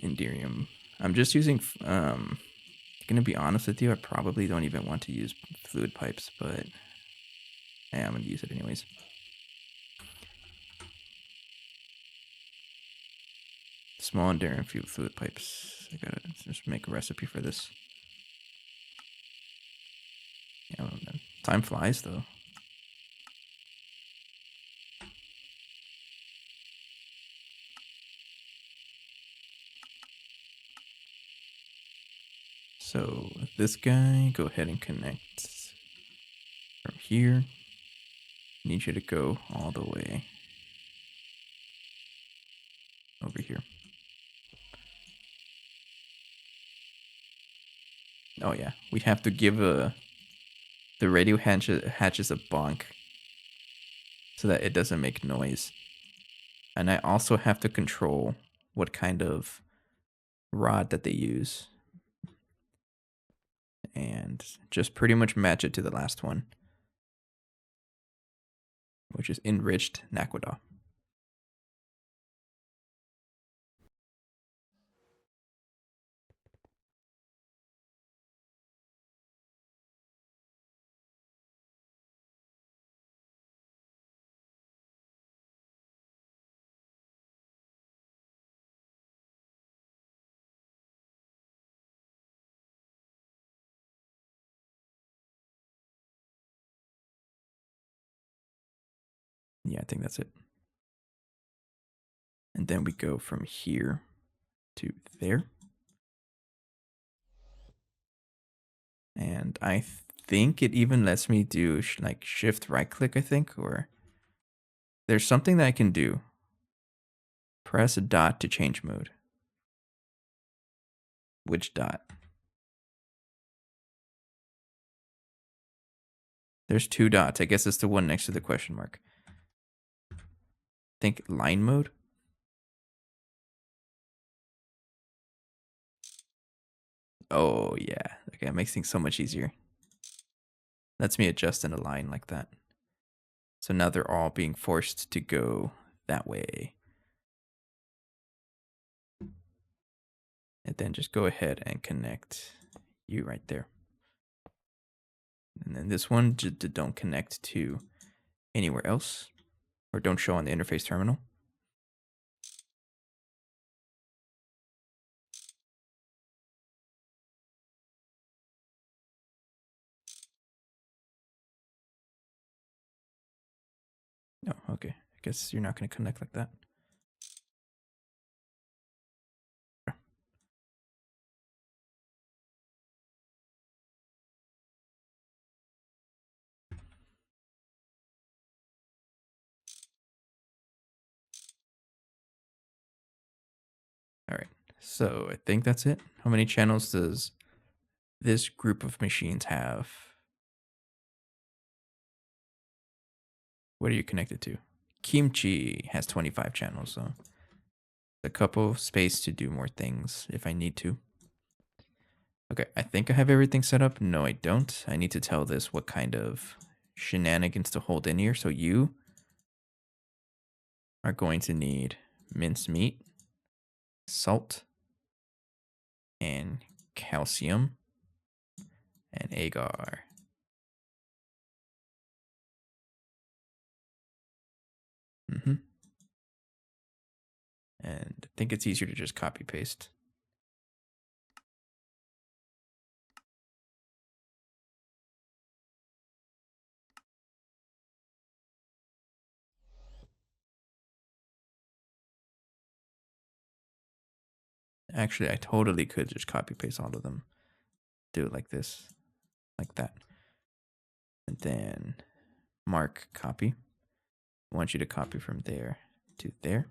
Indirium. I'm just using, gonna be honest with you, I probably don't even want to use fluid pipes, but yeah, I'm gonna use it anyways. Small Endurance fluid pipes. I gotta just make a recipe for this. Yeah, well, time flies though. So this guy, go ahead and connect from here. Need you to go all the way over here. Oh yeah, we have to give the radio hatches a bonk so that it doesn't make noise. And I also have to control what kind of rod that they use. And just pretty much match it to the last one, which is enriched naquadah. Yeah, I think that's it. And then we go from here to there. And I think it even lets me do like shift right click, I think, or there's something that I can do. Press a dot to change mode. Which dot? There's 2 dots. I guess it's the one next to the question mark. Think line mode. Oh yeah. Okay, it makes things so much easier. Lets me adjust in a line like that. So now they're all being forced to go that way. And then just go ahead and connect you right there. And then this one just don't connect to. anywhere else or don't show on the interface terminal. No, okay. I guess you're not going to connect like that. All right. So I think that's it. How many channels does this group of machines have? What are you connected to? Kimchi has 25 channels, so a couple space to do more things if I need to. Okay, I think I have everything set up. No, I don't. I need to tell this what kind of shenanigans to hold in here. So you are going to need minced meat, salt, and calcium, and agar. And I think it's easier to just copy paste. Actually, I totally could just copy paste all of them. Do it like this, like that. And then mark copy. I want you to copy from there to there.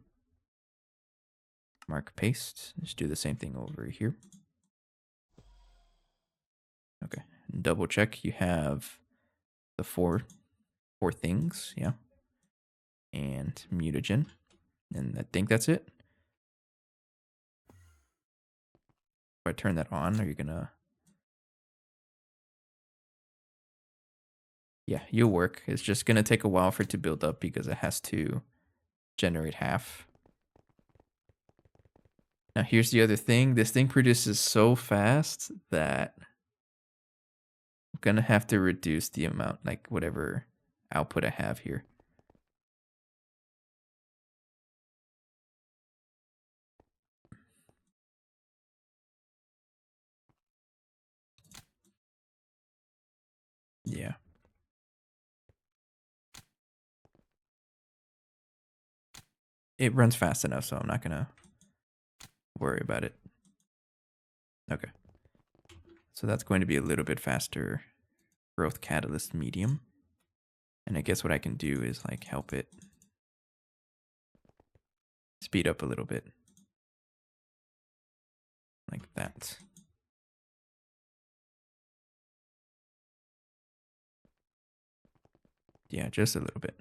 Mark paste. Just do the same thing over here. Okay. Double check. You have the four things, yeah. And mutagen. And I think that's it. If I turn that on, are you gonna? Yeah, you'll work. It's just gonna take a while for it to build up because it has to generate half. Now here's the other thing. This thing produces so fast that I'm gonna have to reduce the amount, like whatever output I have here. Yeah. It runs fast enough, so I'm not gonna worry about it. Okay. So that's going to be a little bit faster growth catalyst medium. And I guess what I can do is like help it speed up a little bit. Like that. Yeah, just a little bit.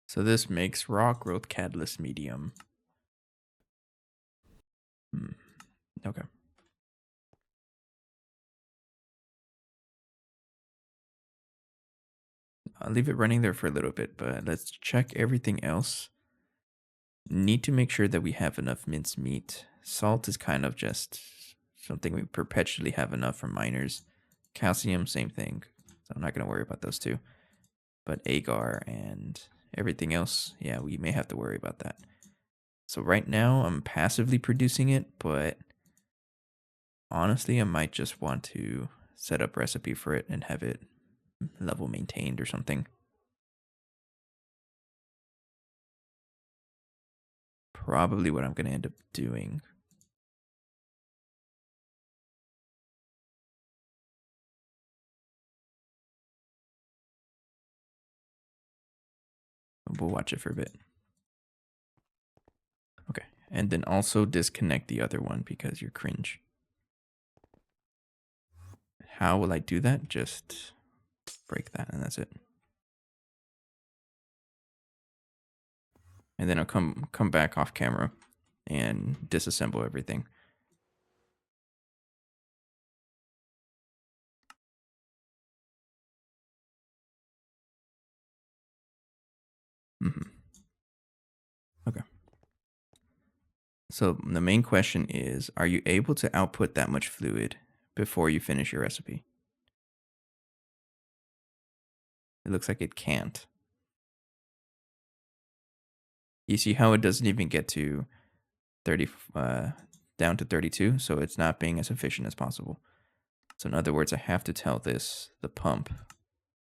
So this makes raw growth catalyst medium. Okay. I'll leave it running there for a little bit, but let's check everything else. Need to make sure that we have enough minced meat. Salt is kind of just something we perpetually have enough for miners. Calcium, same thing. So I'm not going to worry about those two. But agar and everything else, yeah, we may have to worry about that. So right now I'm passively producing it, but honestly, I might just want to set up recipe for it and have it level maintained or something. Probably what I'm going to end up doing. We'll watch it for a bit. Okay. And then also disconnect the other one because you're cringe. How will I do that? Just break that and that's it. and then I'll come back off camera and disassemble everything. Mm-hmm. Okay. So the main question is, are you able to output that much fluid before you finish your recipe? It looks like it can't. You see how it doesn't even get to 30, down to 32, so it's not being as efficient as possible. So in other words, I have to tell the pump,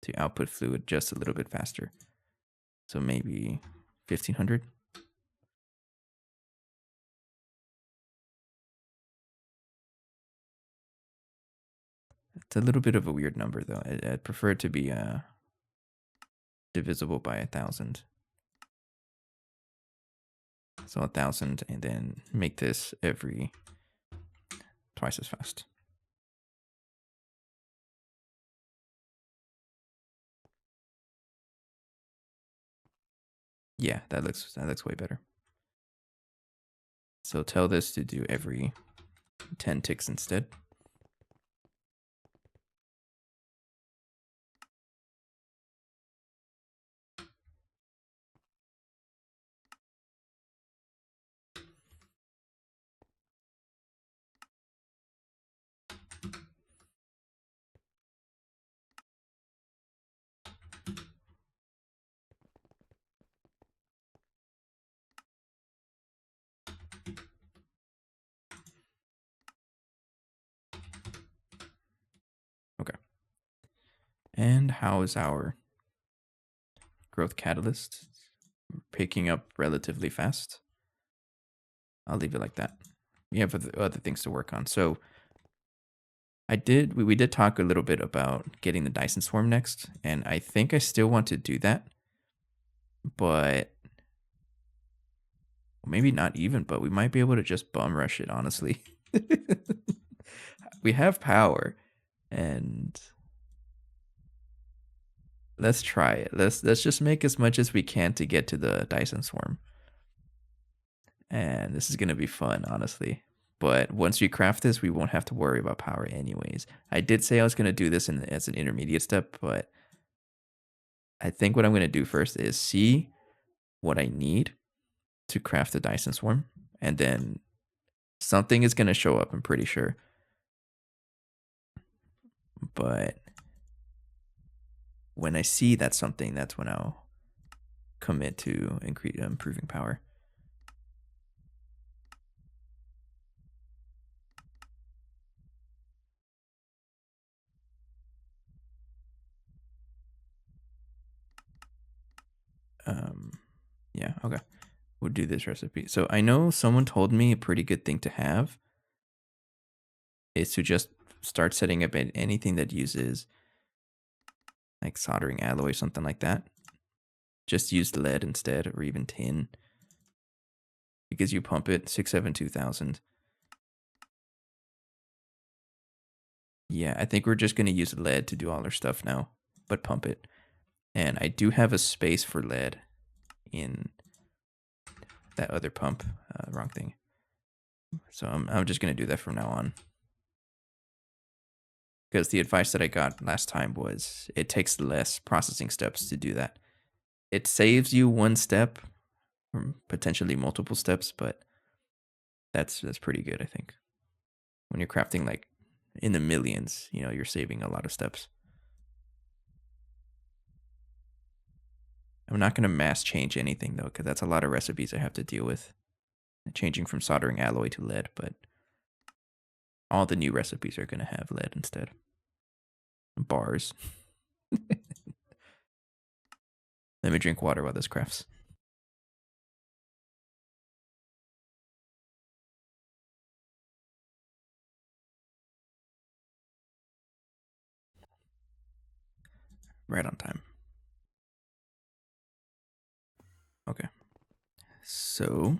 to output fluid just a little bit faster. So maybe 1500. It's a little bit of a weird number though. I'd prefer it to be divisible by 1000. So 1000, and then make this every twice as fast. Yeah, that looks way better. So tell this to do every 10 ticks instead. Okay. And how is our growth catalyst picking up relatively fast? I'll leave it like that. We have other things to work on. So we did talk a little bit about getting the Dyson Swarm next, and I think I still want to do that, but maybe not even, but we might be able to just bum rush it, honestly. We have power, and let's try it. Let's just make as much as we can to get to the Dyson Swarm. And this is gonna be fun, honestly. But once we craft this, we won't have to worry about power anyways. I did say I was gonna do this as an intermediate step, but I think what I'm gonna do first is see what I need to craft the Dyson Swarm, and then something is gonna show up, I'm pretty sure. But when I see that something, that's when I'll commit to improving power. Yeah, okay. We'll do this recipe. So I know someone told me a pretty good thing to have is to just start setting up anything that uses like soldering alloy, something like that. Just use lead instead, or even tin, because you pump it 672,000. Yeah, I think we're just gonna use lead to do all our stuff now, but pump it. And I do have a space for lead in that other pump. Wrong thing. So I'm just gonna do that from now on. Because the advice that I got last time was it takes less processing steps to do that. It saves you one step, or potentially multiple steps, but that's pretty good, I think. When you're crafting like in the millions, you're saving a lot of steps. I'm not going to mass change anything though, because that's a lot of recipes I have to deal with. Changing from soldering alloy to lead, but all the new recipes are going to have lead instead. Bars. Let me drink water while this crafts. Right on time. Okay. So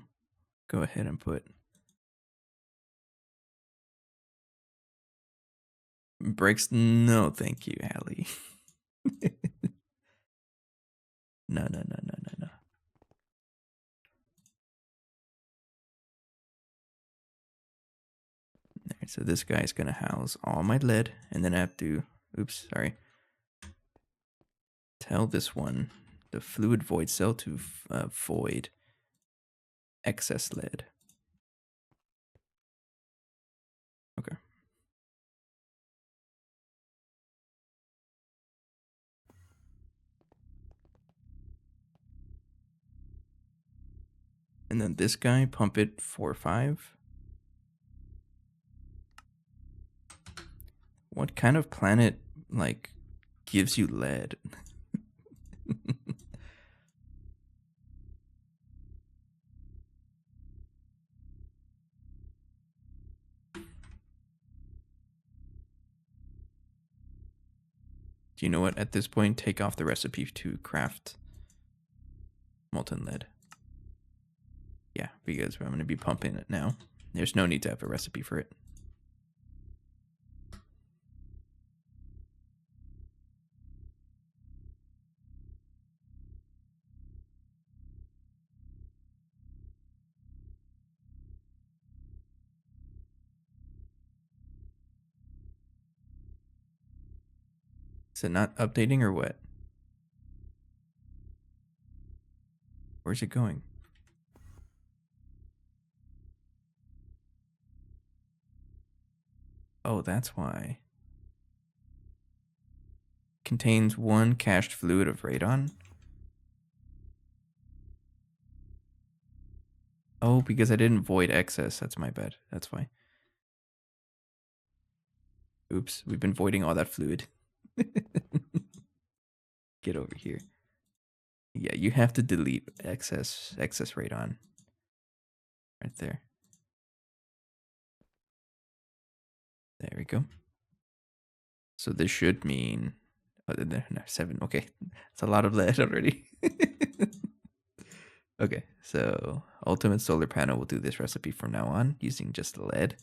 go ahead and put brakes. No, thank you, Hallie. No, no, no, no, no, no. Right, so this guy's gonna house all my lead, and then I have to, oops, sorry, tell this one the fluid void cell to void excess lead. Okay. And then this guy, pump it 4-5. What kind of planet, like, gives you lead? Do you know what? At this point, take off the recipe to craft molten lead. Yeah, because I'm going to be pumping it now. There's no need to have a recipe for it. Is it not updating or what? Where's it going? Oh, that's why. Contains 1 cached fluid of radon. Oh, because I didn't void excess. That's my bad. That's why. Oops, we've been voiding all that fluid. Get over here. Yeah, you have to delete excess radon. Right there. There we go. So this should mean no, 7. Okay. It's a lot of lead already. Okay, so ultimate solar panel will do this recipe from now on using just lead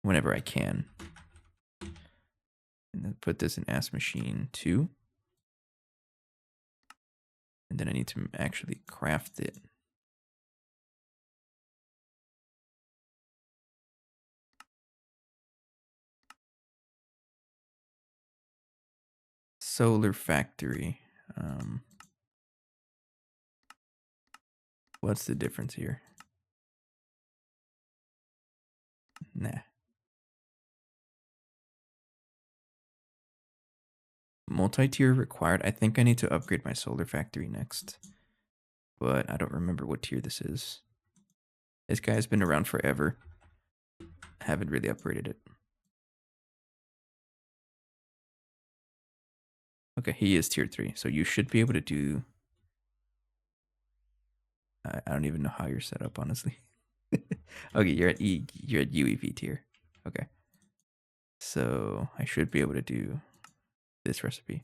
whenever I can. And then put this in Ass Machine 2. And then I need to actually craft it. Solar Factory. What's the difference here? Nah. Multi-tier required. I think I need to upgrade my Solar Factory next. But I don't remember what tier this is. This guy's been around forever. Haven't really upgraded it. Okay, he is tier 3. So you should be able to do... I don't even know how you're set up, honestly. Okay, you're at you're at UEV tier. Okay. So I should be able to do this recipe.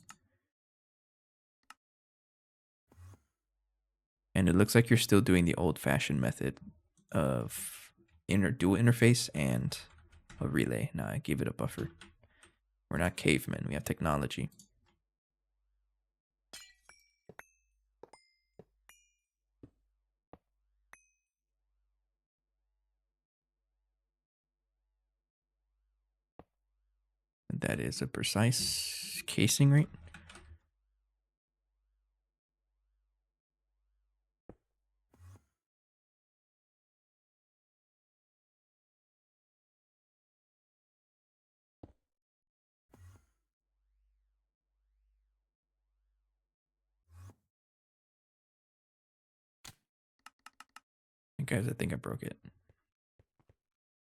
And it looks like you're still doing the old-fashioned method of dual interface and a relay. Now I give it a buffer. We're not cavemen. We have technology. And that is a precise casing rate. And guys, I think I broke it.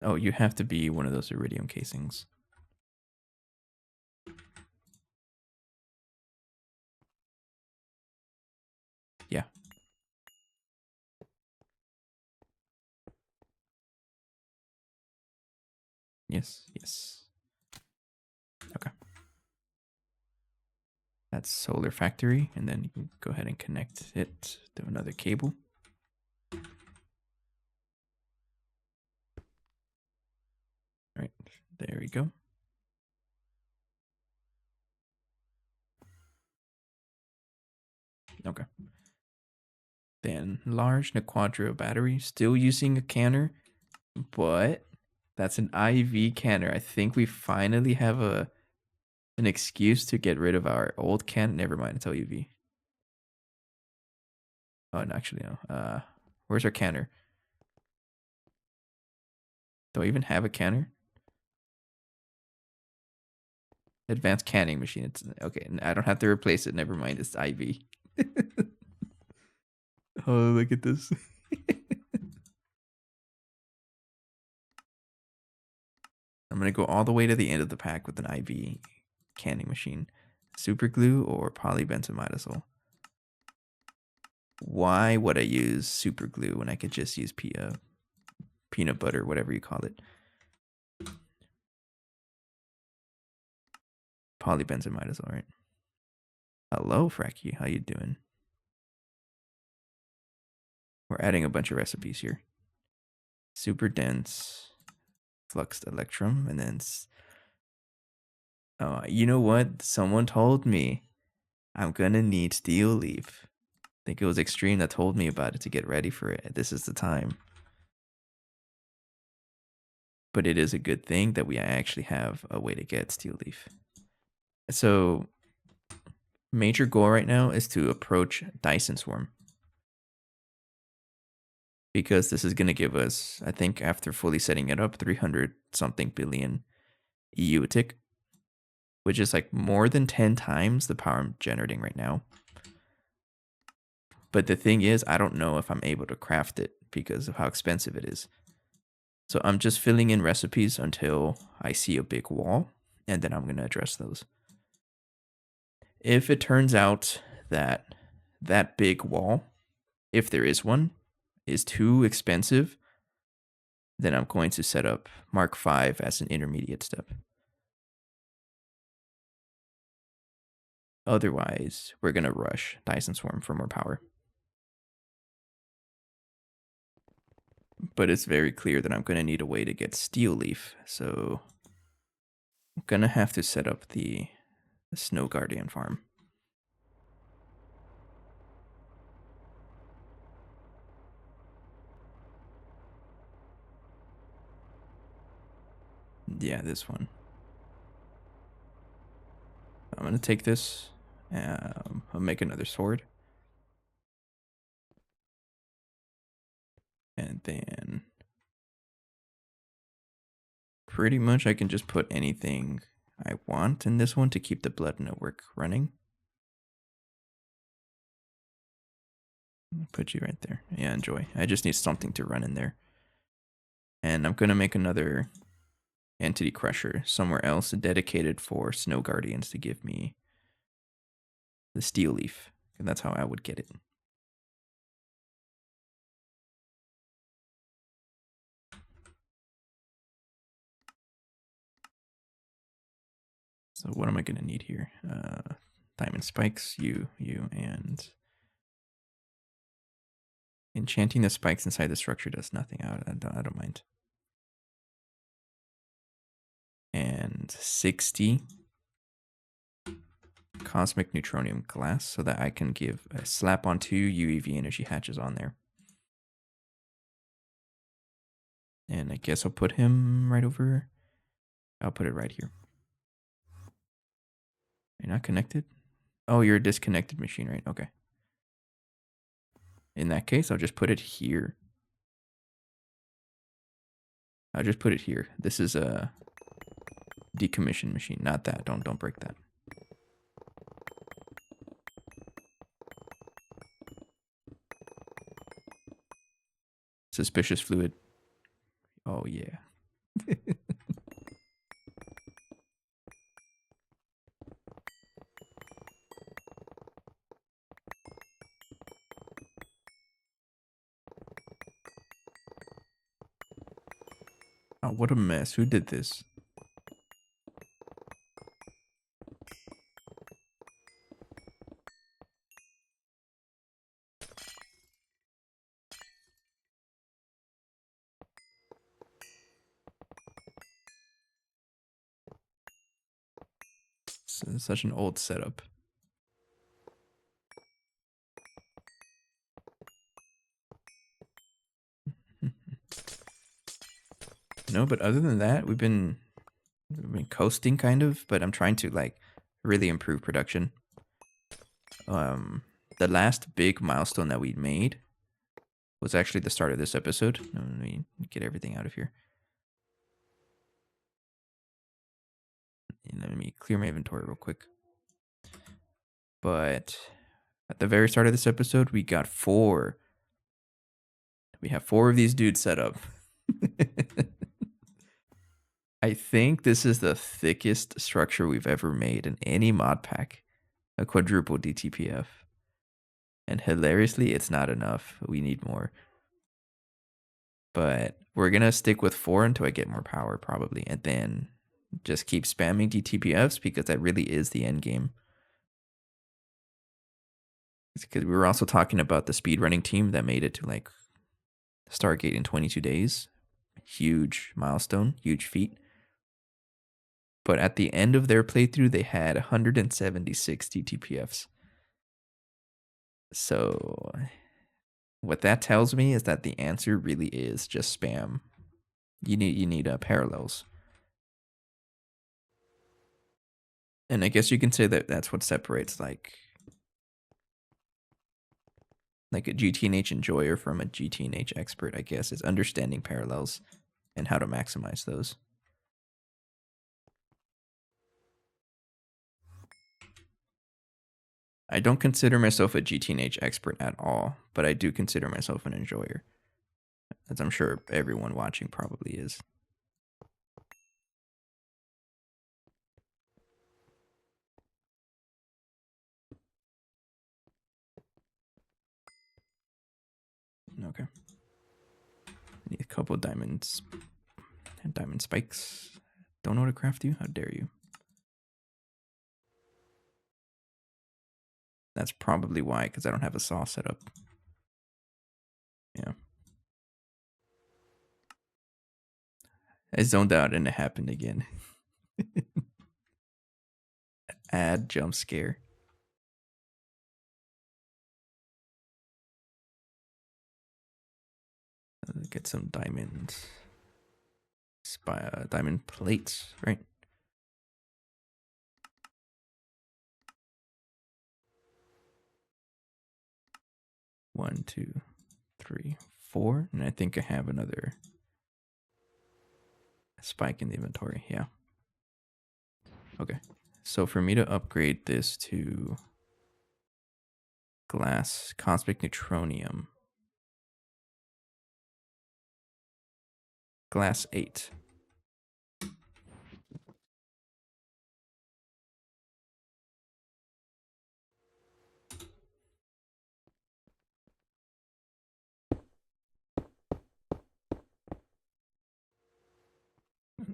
Oh, you have to be one of those iridium casings. Yeah. Yes, yes. Okay. That's Solar Factory, and then you can go ahead and connect it to another cable. All right, there we go. Okay. Then large Nequadro battery, still using a canner, but That's an IV canner. I think we finally have an excuse to get rid of our old can. Never mind, it's UV. Oh, no, actually, no. Where's our canner? Do I even have a canner? Advanced canning machine. It's okay. I don't have to replace it. Never mind. It's IV. Oh, look at this. I'm gonna go all the way to the end of the pack with an IV canning machine. Super glue or polybenzimidazole. Why would I use super glue when I could just use peanut butter, whatever you call it? Polybenzimidazole, right? Hello, Fracky. How you doing? We're adding a bunch of recipes here. Super dense fluxed electrum, and then you know what? Someone told me I'm gonna need steel leaf. I think it was Extreme that told me about it to get ready for it. This is the time. But it is a good thing that we actually have a way to get steel leaf. So major goal right now is to approach Dyson Swarm. Because this is going to give us, I think, after fully setting it up, 300 something billion EU a tick, which is like more than 10 times the power I'm generating right now. But the thing is, I don't know if I'm able to craft it because of how expensive it is. So I'm just filling in recipes until I see a big wall, and then I'm going to address those. If it turns out that that big wall, if there is one, is too expensive, then I'm going to set up Mark V as an intermediate step. Otherwise, we're going to rush Dyson Swarm for more power. But it's very clear that I'm going to need a way to get Steel Leaf, so I'm going to have to set up the Snow Guardian farm. Yeah, this one. I'm going to take this. I'll make another sword. And then pretty much I can just put anything I want in this one to keep the blood network running. I'll put you right there. Yeah, enjoy. I just need something to run in there. And I'm going to make another entity crusher somewhere else dedicated for Snow Guardians to give me the Steel Leaf. And that's how I would get it. So what am I going to need here? Diamond spikes, you, and enchanting the spikes inside the structure does nothing. I don't mind. And 60 cosmic neutronium glass so that I can give a slap on 2 UEV energy hatches on there. And I guess I'll put him right over. I'll put it right here. You're not connected? Oh, you're a disconnected machine, right? Okay. In that case, I'll just put it here. I'll just put it here. This is a decommissioned machine, not that. Don't break that. Suspicious fluid. Oh yeah. Oh, what a mess. Who did this? Such an old setup. Nope, but other than that, we've been coasting kind of, but I'm trying to like really improve production. Um, the last big milestone that we made was actually the start of this episode. Let me get everything out of here. And let me clear my inventory real quick. But at the very start of this episode, we got 4. We have 4 of these dudes set up. I think this is the thickest structure we've ever made in any mod pack. A quadruple DTPF. And hilariously, it's not enough. We need more. But we're going to stick with 4 until I get more power, probably. And then just keep spamming DTPFs because that really is the end game. Because we were also talking about the speedrunning team that made it to like Stargate in 22 days. Huge milestone, huge feat. But at the end of their playthrough, they had 176 DTPFs. So what that tells me is that the answer really is just spam. You need parallels. And I guess you can say that that's what separates like a GTNH enjoyer from a GTNH expert, I guess, is understanding parallels and how to maximize those. I don't consider myself a GTNH expert at all, but I do consider myself an enjoyer, as I'm sure everyone watching probably is. Okay. I need a couple of diamonds and diamond spikes. Don't know how to craft you? How dare you? That's probably why, because I don't have a saw set up. Yeah. I zoned out and it happened again. Add jump scare. Get some diamonds. Diamond plates, right? One, two, three, 4. And I think I have another spike in the inventory. Yeah. Okay. So for me to upgrade this to glass cosmic neutronium, glass 8.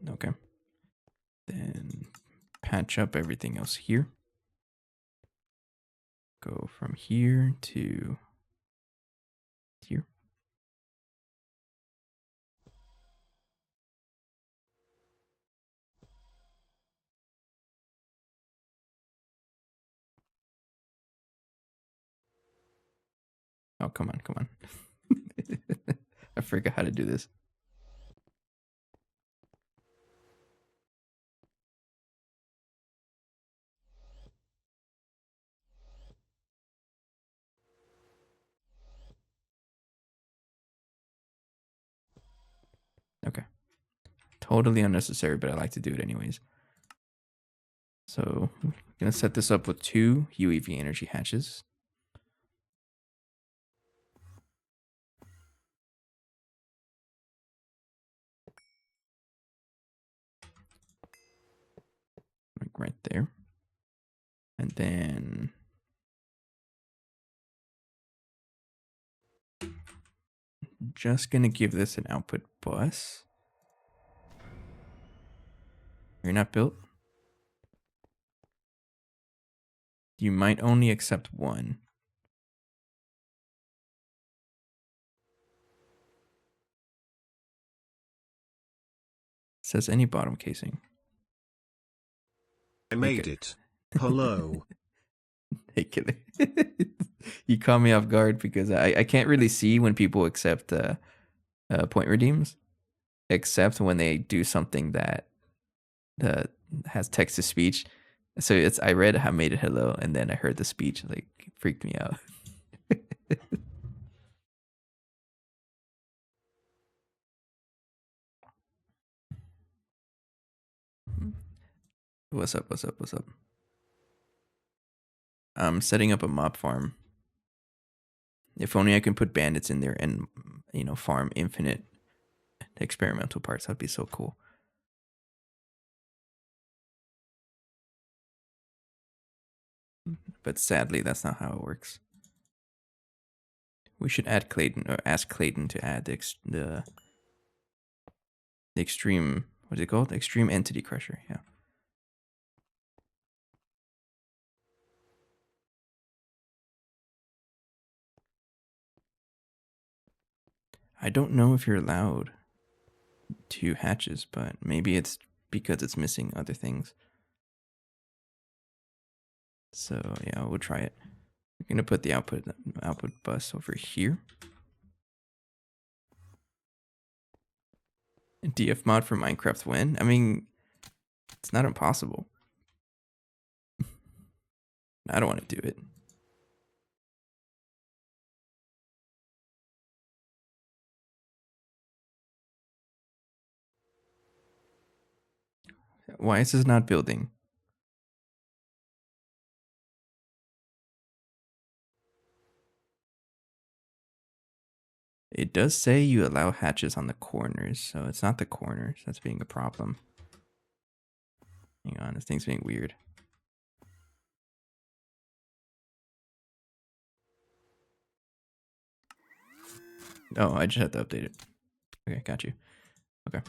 Okay. Then patch up everything else here. Go from here to here. Oh, come on, come on. I forgot how to do this. Okay. Totally unnecessary, but I like to do it anyways. So I'm going to set this up with 2 UEV energy hatches. Like right there. And then just going to give this an output bus. You're not built? You might only accept 1. It says any bottom casing. I made it. Hello. Hey, killer. You caught me off guard because I can't really see when people accept point redeems. except when they do something that has text to speech. So I read I made it hello, and then I heard the speech, like freaked me out. What's up? What's up? What's up? I'm setting up a mob farm. If only I can put bandits in there and farm infinite experimental parts. That'd be so cool. But sadly, that's not how it works. We should add Clayton or ask Clayton to add the extreme. What's it called? Extreme entity crusher. Yeah. I don't know if you're allowed 2 hatches, but maybe it's because it's missing other things. So yeah, we'll try it. We're gonna put the output bus over here. DF mod for Minecraft when? I mean, it's not impossible. I don't want to do it. Why is this not building? It does say you allow hatches on the corners, so it's not the corners that's being a problem. Hang on, this thing's being weird. Oh, I just had to update it. Okay, got you. Okay.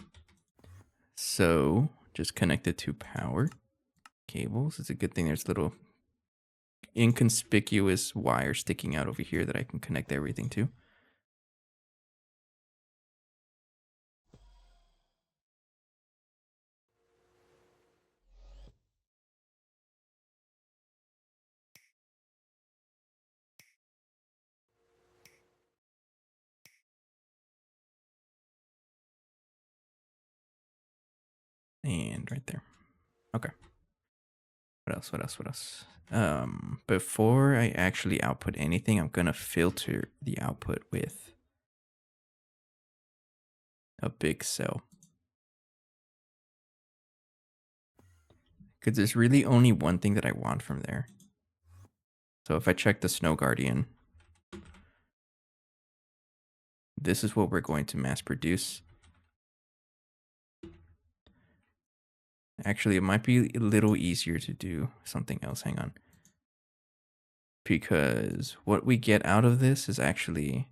So, just connect it to power cables. It's a good thing there's little inconspicuous wire sticking out over here that I can connect everything to. And right there. Okay. What else? What else? What else? Before I actually output anything, I'm gonna filter the output with a big cell. Because there's really only one thing that I want from there. So if I check the Snow Guardian, this is what we're going to mass produce. Actually, it might be a little easier to do something else. Hang on. Because what we get out of this is actually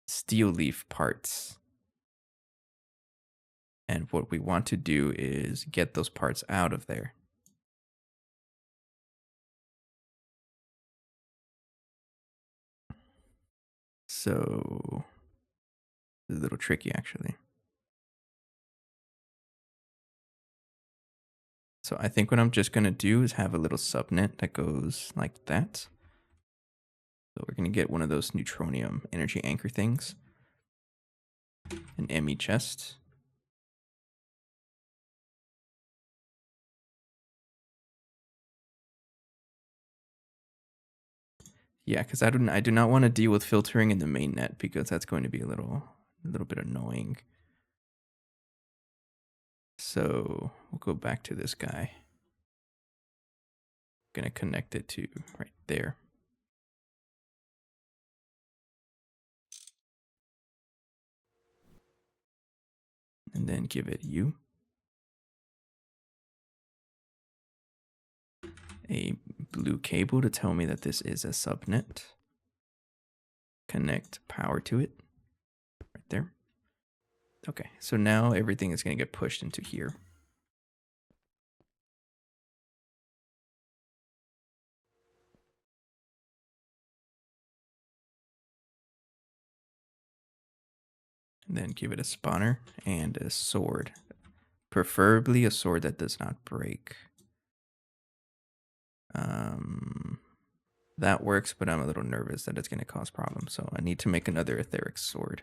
steel leaf parts. And what we want to do is get those parts out of there. So, it's a little tricky actually. So I think what I'm just going to do is have a little subnet that goes like that. So we're going to get one of those neutronium energy anchor things. An ME chest. Yeah, because I do not want to deal with filtering in the main net because that's going to be a little bit annoying. So we'll go back to this guy. Gonna connect it to right there. And then give it U. A blue cable to tell me that this is a subnet. Connect power to it. Right there. Okay, so now everything is going to get pushed into here. And then give it a spawner and a sword. Preferably a sword that does not break. That works, but I'm a little nervous that it's going to cause problems. So I need to make another etheric sword.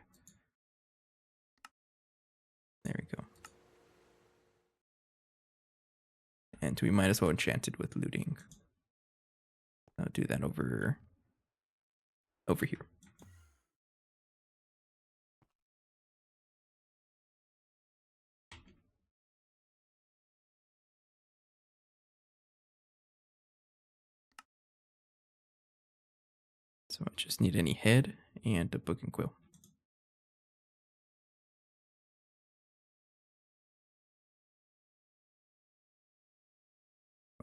And we might as well enchant it with looting. I'll do that over here. So I just need any head and a book and quill.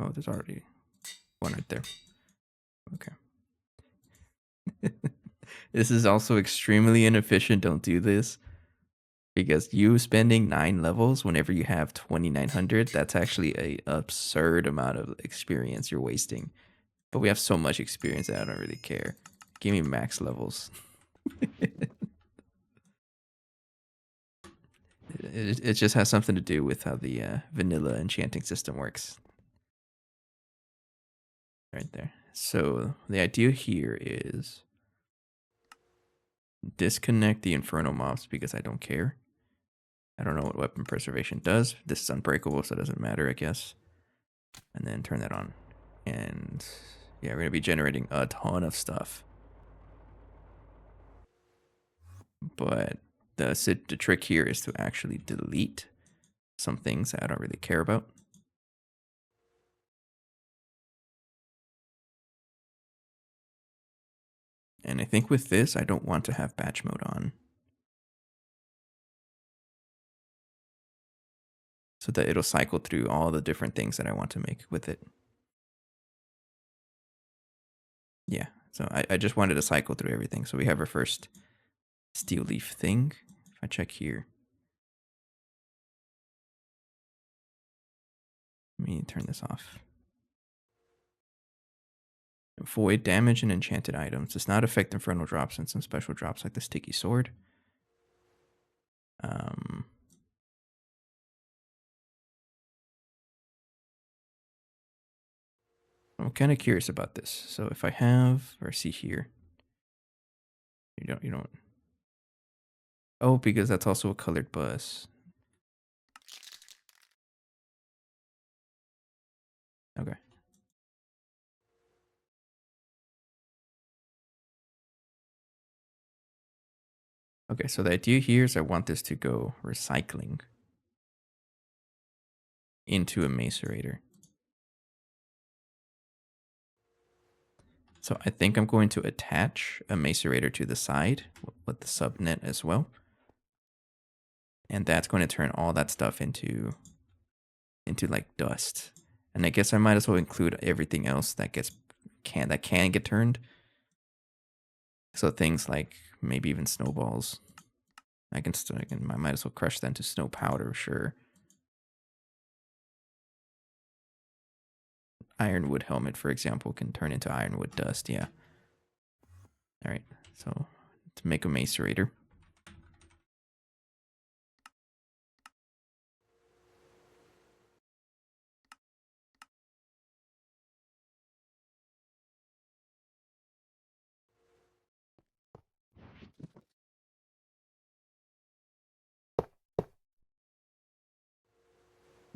Oh, there's already one right there. Okay. This is also extremely inefficient. Don't do this. Because you spending 9 levels whenever you have 2,900, that's actually a absurd amount of experience you're wasting. But we have so much experience that I don't really care. Give me max levels. It just has something to do with how the vanilla enchanting system works. Right there. So the idea here is disconnect the infernal mobs because I don't care. I don't know what weapon preservation does. This is unbreakable, so it doesn't matter, I guess. And then turn that on. And yeah, we're going to be generating a ton of stuff. But the trick here is to actually delete some things that I don't really care about. And I think with this, I don't want to have batch mode on. So that it'll cycle through all the different things that I want to make with it. Yeah, so I just wanted to cycle through everything. So we have our first steel leaf thing. If I check here. Let me turn this off. Void damage and enchanted items. Does not affect infernal drops and some special drops like the sticky sword. I'm kind of curious about this. So if I have, or see here, you don't. Oh, because that's also a colored bus. Okay. Okay, so the idea here is I want this to go recycling into a macerator. So I think I'm going to attach a macerator to the side with the subnet as well. And that's going to turn all that stuff into like dust. And I guess I might as well include everything else that can get turned. So things like maybe even snowballs. I might as well crush that into snow powder, sure. Ironwood helmet, for example, can turn into ironwood dust, yeah. Alright, so to make a macerator.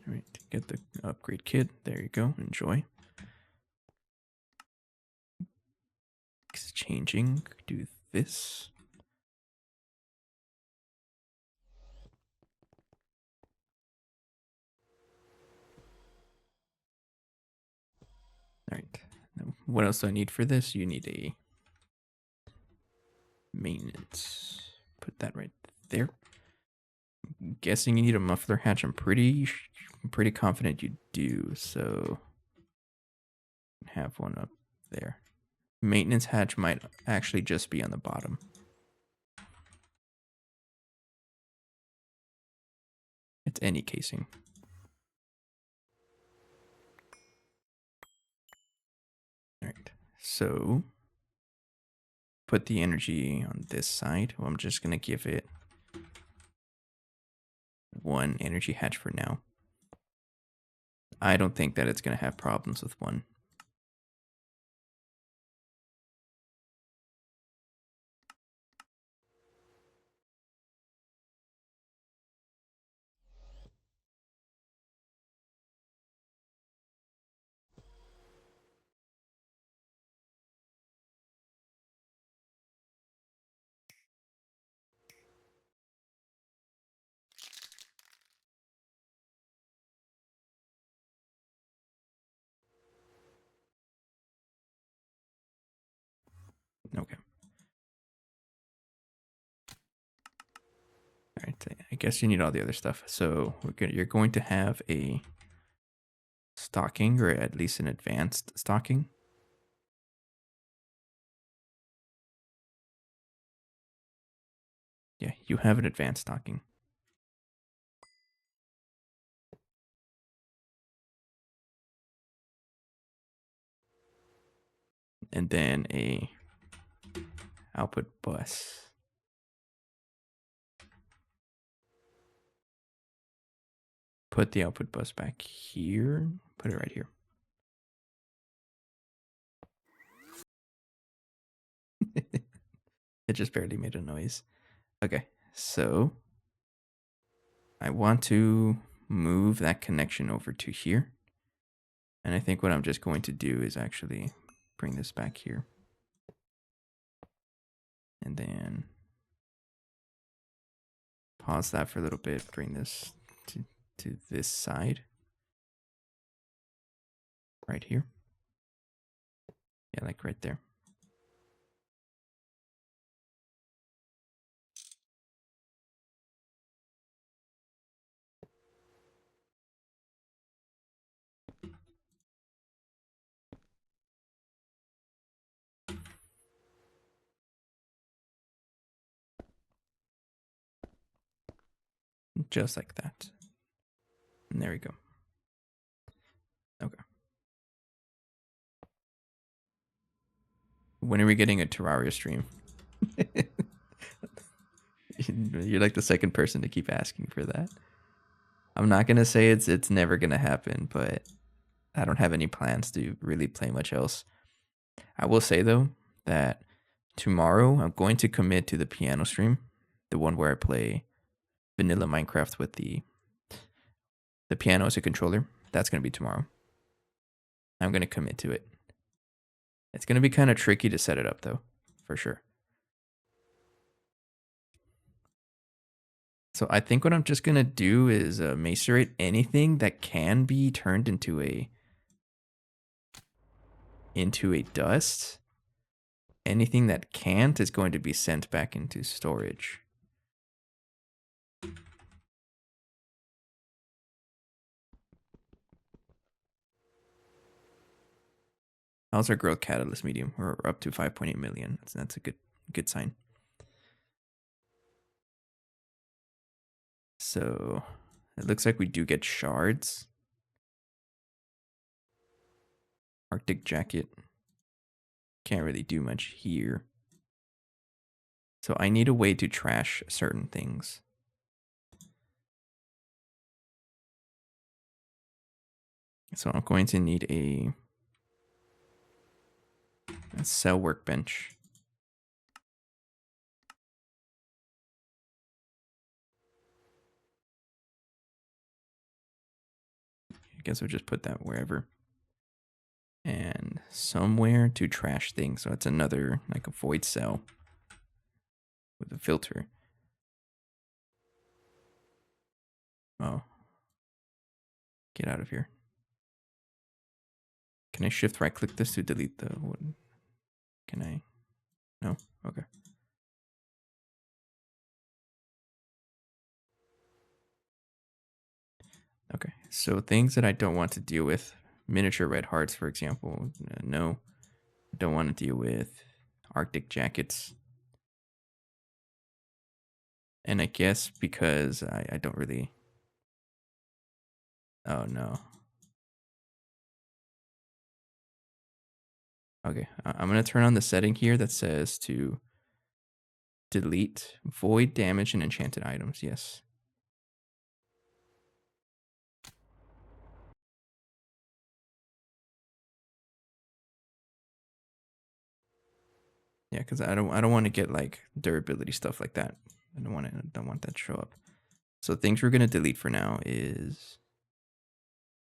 Alright, get the upgrade kit. There you go. Enjoy. Exchanging. Do this. Alright. Now, what else do I need for this? You need a maintenance. Put that right there. I'm guessing you need a muffler hatch. I'm pretty confident you do, so have one up there. Maintenance hatch might actually just be on the bottom. It's any casing. Alright, so put the energy on this side. Well, I'm just going to give it one energy hatch for now. I don't think that it's going to have problems with one. Okay. All right. I guess you need all the other stuff. So you're going to have a stocking, or at least an advanced stocking. Yeah, you have an advanced stocking. And then a output bus. Put the output bus back here. Put it right here. It just barely made a noise. Okay, so I want to move that connection over to here. And I think what I'm just going to do is actually bring this back here. And then pause that for a little bit, bring this to this side. Right here. Yeah, like right there. Just like that. And there we go. Okay. When are we getting a Terraria stream? You're like the second person to keep asking for that. I'm not gonna say it's never gonna happen, but I don't have any plans to really play much else. I will say though that tomorrow I'm going to commit to the piano stream, the one where I play vanilla Minecraft with the piano as a controller. That's gonna be tomorrow. I'm gonna commit to it. It's gonna be kind of tricky to set it up though, for sure. So I think what I'm just gonna do is macerate anything that can be turned into a dust. Anything that can't is going to be sent back into storage. How's our growth catalyst medium? We're up to 5.8 million. That's a good sign. So it looks like we do get shards. Arctic jacket. Can't really do much here. So I need a way to trash certain things. So I'm going to need a cell workbench. I guess we'll just put that wherever. And somewhere to trash things. So it's another, like a void cell with a filter. Oh. Get out of here. Can I shift right click this to delete the one? Can I? No? Okay. Okay, so things that I don't want to deal with, miniature red hearts, for example. No, I don't want to deal with Arctic jackets. And I guess because I don't really. Oh no. Okay, I'm gonna turn on the setting here that says to delete void, damage, and enchanted items. Yes. Yeah, because I don't want to get like durability stuff like that. I don't want that to show up. So things we're gonna delete for now is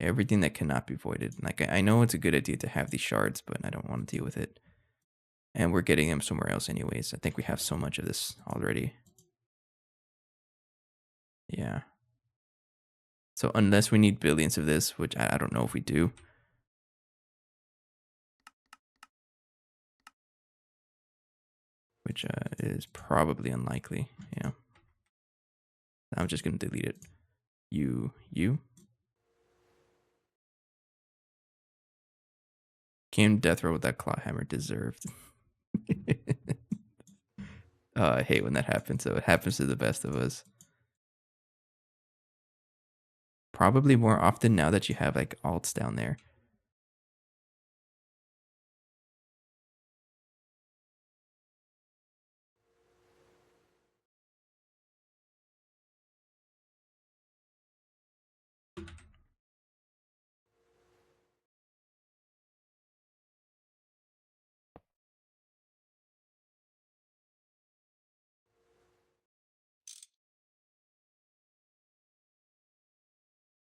everything that cannot be voided. Like I know it's a good idea to have these shards, but I don't want to deal with it. And we're getting them somewhere else anyways. I think we have so much of this already. Yeah. So unless we need billions of this, which I don't know if we do. which is probably unlikely. Yeah. I'm just going to delete it. You. Came death row with that claw hammer deserved. I hate when that happens, so it happens to the best of us. Probably more often now that you have like alts down there.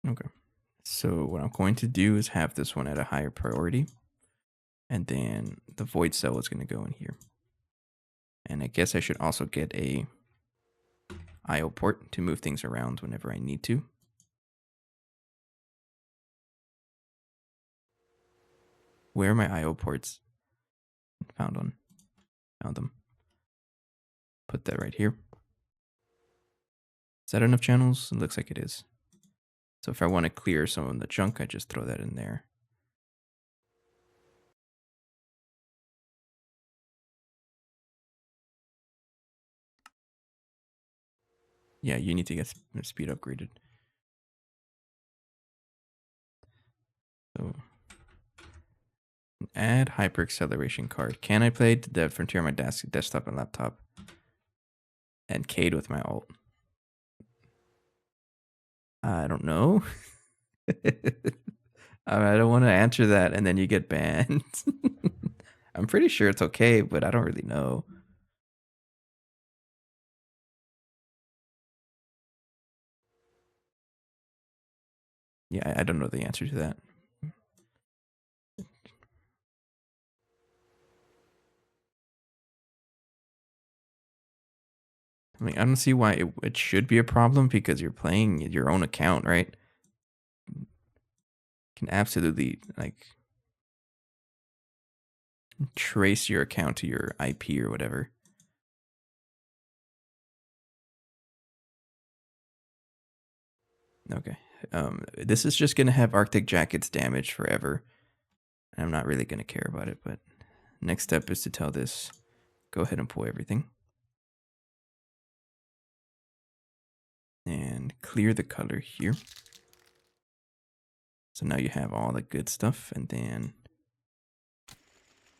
Okay. So what I'm going to do is have this one at a higher priority. And then the void cell is going to go in here. And I guess I should also get a IO port to move things around whenever I need to. Where are my IO ports? Found them. Put that right here. Is that enough channels? It looks like it is. So if I want to clear some of the junk, I just throw that in there. Yeah, you need to get speed upgraded. So add hyper acceleration card. Can I play the Frontier on my desktop and laptop? And Cade with my alt. I don't know. I don't want to answer that and then you get banned. I'm pretty sure it's okay, but I don't really know. Yeah, I don't know the answer to that. I mean, I don't see why it should be a problem because you're playing your own account, right? You can absolutely like trace your account to your IP or whatever. Okay. This is just gonna have Arctic Jacket's damage forever. I'm not really gonna care about it, but next step is to tell this, go ahead and pull everything. And clear the color here. So now you have all the good stuff, and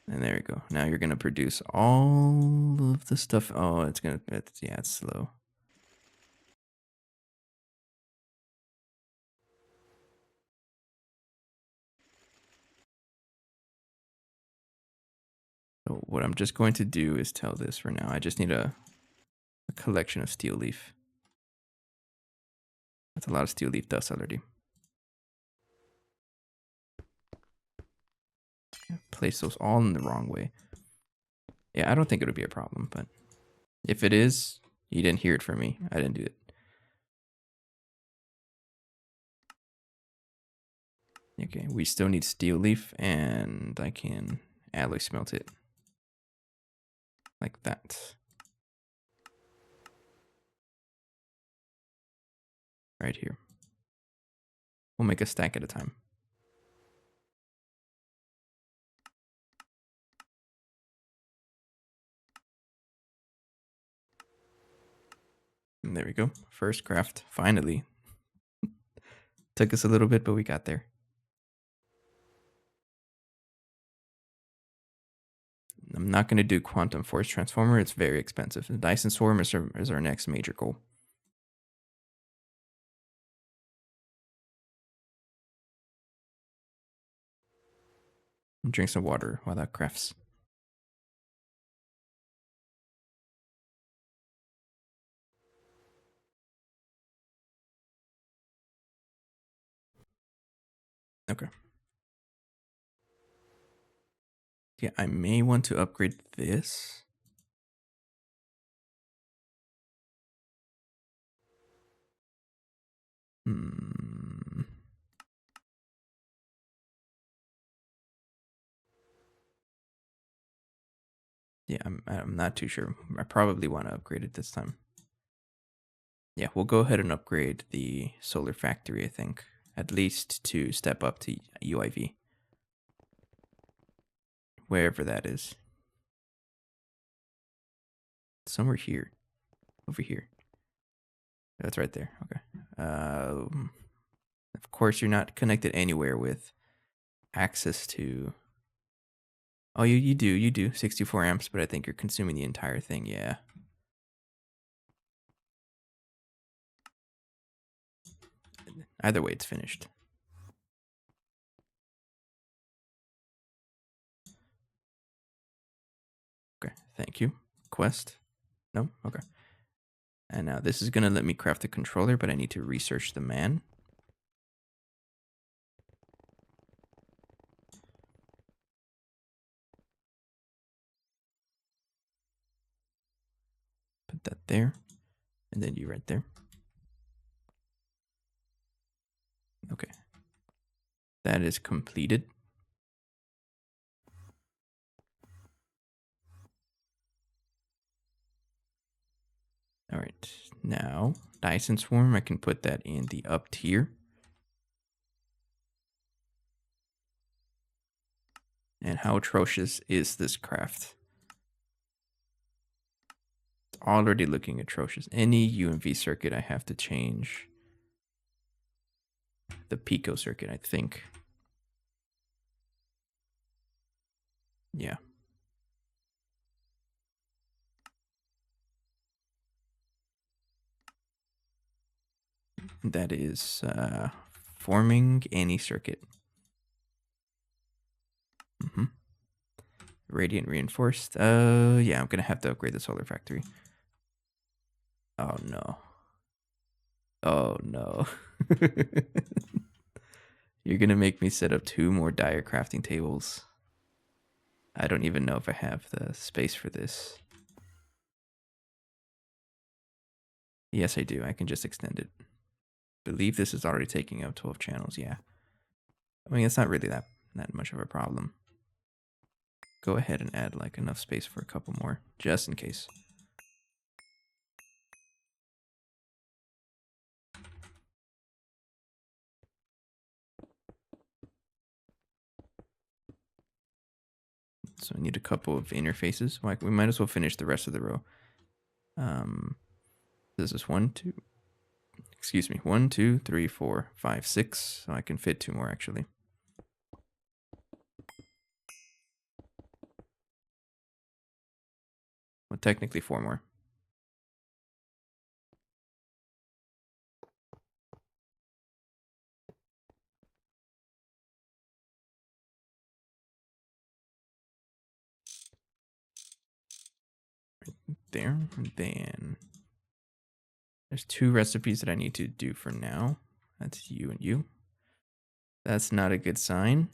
there you go. Now you're gonna produce all of the stuff. Oh, it's slow. So what I'm just going to do is tell this for now. I just need a collection of steel leaf. That's a lot of steel leaf dust already. Place those all in the wrong way. Yeah, I don't think it'll be a problem, but if it is, you didn't hear it from me. I didn't do it. Okay, we still need steel leaf, and I can alloy smelt it. Like that. Right here. We'll make a stack at a time. And there we go. First craft, finally. Took us a little bit, but we got there. I'm not going to do Quantum Force Transformer. It's very expensive. The Dyson Swarm is our next major goal. Drink some water while that crafts. Okay. Yeah, I may want to upgrade this. Yeah, Yeah, I'm not too sure. I probably want to upgrade it this time. Yeah, we'll go ahead and upgrade the solar factory, I think. At least to step up to UIV. Wherever that is. Somewhere here. Over here. That's right there. Okay. Of course, you're not connected anywhere with access to... Oh, you do. 64 amps, but I think you're consuming the entire thing, yeah. Either way, it's finished. Okay, thank you. Quest? No? Okay. And now this is going to let me craft the controller, but I need to research the man. Put that there. And then you right there. Okay. That is completed. All right. Now, Dyson Swarm, I can put that in the up tier. And how atrocious is this craft? It's already looking atrocious. Any UMV circuit, I have to change the Pico circuit, I think. Yeah. That is forming any circuit. Radiant reinforced. Yeah, I'm gonna have to upgrade the solar factory. Oh no. Oh no. You're gonna make me set up 2 more dire crafting tables. I don't even know if I have the space for this. Yes, I do. I can just extend it. Believe this is already taking up 12 channels. Yeah. I mean, it's not really that much of a problem. Go ahead and add like enough space for a couple more, just in case. So I need a couple of interfaces. Like we might as well finish the rest of the row. This is 1, 2. Excuse me. 1, 2, 3, 4, 5, 6. So I can fit 2 more actually. Well, technically 4 more. There. And then there's 2 recipes that I need to do for now. That's you and you. That's not a good sign.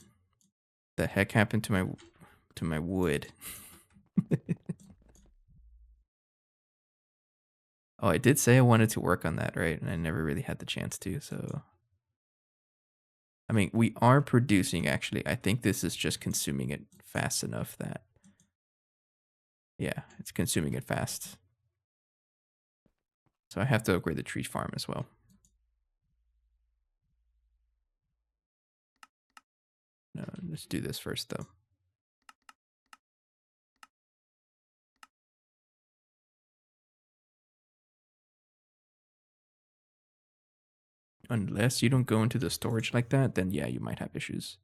The heck happened to my wood? Oh, I did say I wanted to work on that, right? And I never really had the chance to, so I mean, we are producing actually. I think this is just consuming it fast enough that yeah, it's consuming it fast. So I have to upgrade the tree farm as well. No, let's do this first though. Unless you don't go into the storage like that, then yeah, you might have issues.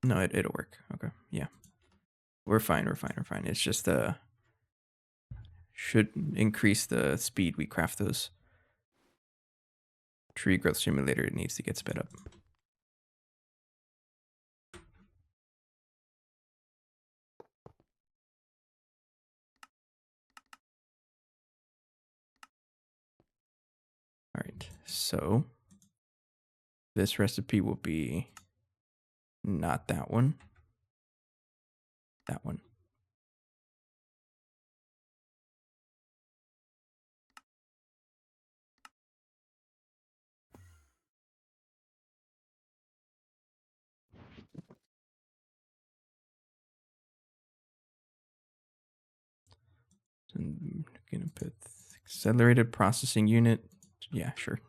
No, it'll work. Okay, yeah. We're fine, we're fine, we're fine. It's just should increase the speed we craft those. Tree growth simulator, it needs to get sped up. All right, so this recipe will be not that one, that one. I'm gonna put accelerated processing unit. Yeah, sure.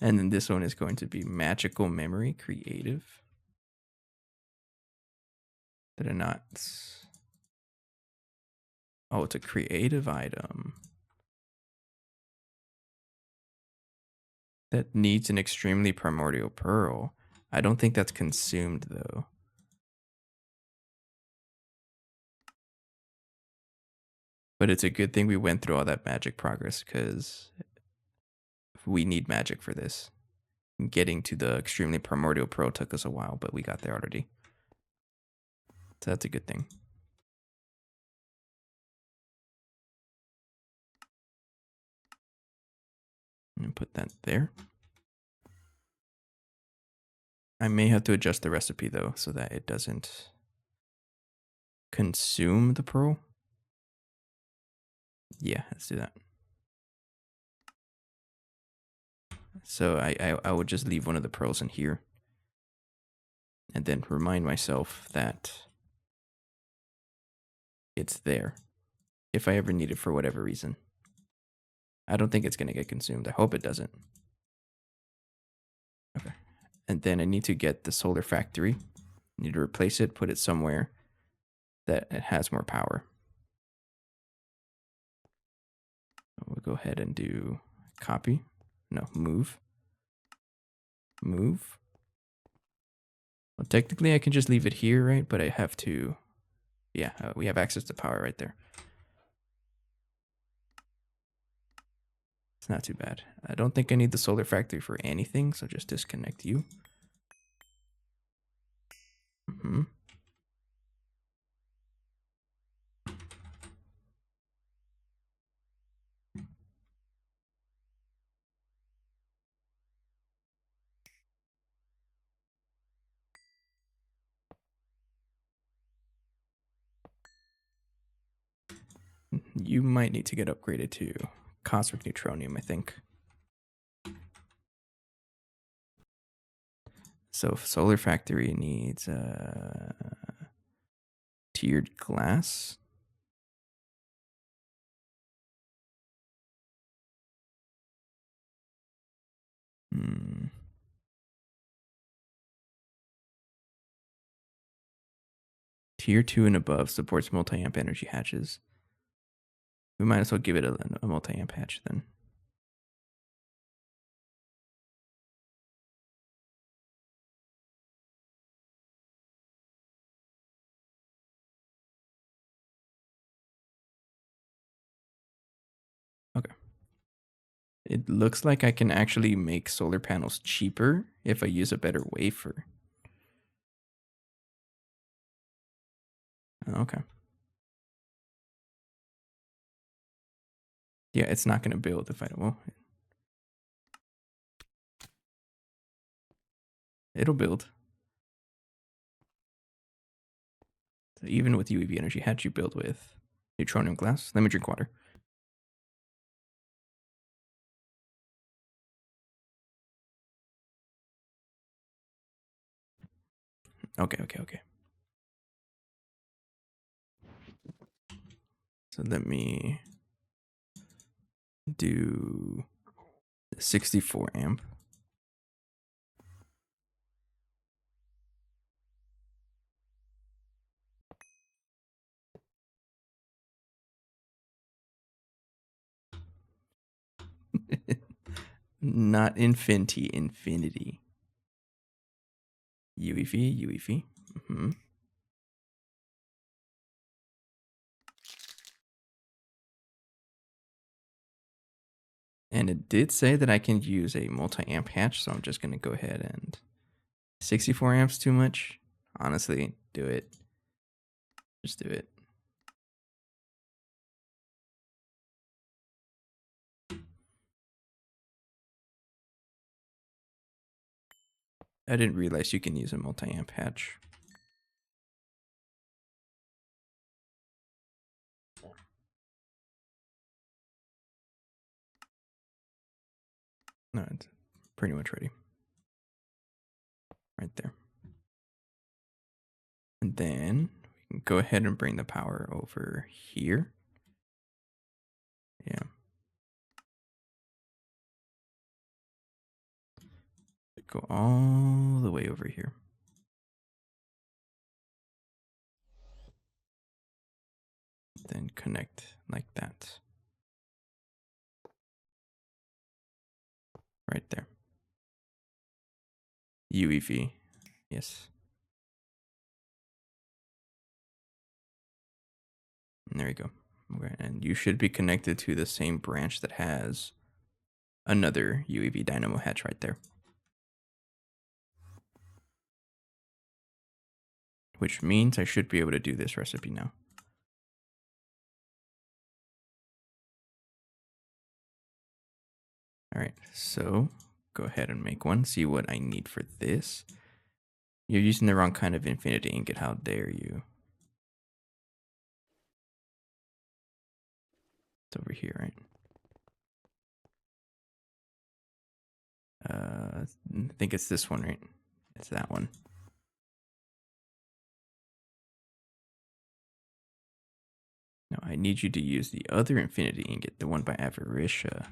And then this one is going to be magical memory creative. Did I not? Oh, it's a creative item that needs an extremely primordial pearl. I don't think that's consumed though. But it's a good thing we went through all that magic progress because we need magic for this. Getting to the extremely primordial pearl took us a while, but we got there already. So that's a good thing. And put that there. I may have to adjust the recipe though so that it doesn't consume the pearl. Yeah, let's do that. So I would just leave one of the pearls in here. And then remind myself that it's there if I ever need it for whatever reason. I don't think it's going to get consumed. I hope it doesn't. Okay. And then I need to get the solar factory. I need to replace it, put it somewhere that it has more power. We'll go ahead and do copy. No, move. Move. Well, technically I can just leave it here, right? But I have to, yeah, we have access to power right there. It's not too bad. I don't think I need the solar factory for anything, so just disconnect you. Mm-hmm. You might need to get upgraded to cosmic neutronium, I think. So solar factory needs tiered glass. Tier 2 and above supports multi-amp energy hatches. We might as well give it a multi-amp hatch then. Okay. It looks like I can actually make solar panels cheaper if I use a better wafer. Okay. Yeah, it's not going to build if I don't. Well, it'll build. So even with UEV energy hatch, you build with neutronium glass. Let me drink water. Okay. So let me do 64 amp. Not infinity, infinity. UEV. Mm-hmm. And it did say that I can use a multi-amp hatch, so I'm just going to go ahead and 64 amps too much. Honestly, do it. Just do it. I didn't realize you can use a multi-amp hatch. No, it's pretty much ready. Right there. And then we can go ahead and bring the power over here. Go all the way over here. Then connect like that. Right there. UEV. Yes. And there you go. Okay, and you should be connected to the same branch that has another UEV dynamo hatch right there. Which means I should be able to do this recipe now. All right, so go ahead and make one. See what I need for this. You're using the wrong kind of infinity ingot. How dare you? It's over here, right? I think it's this one, right? It's that one. No, I need you to use the other infinity ingot, the one by Avaricia.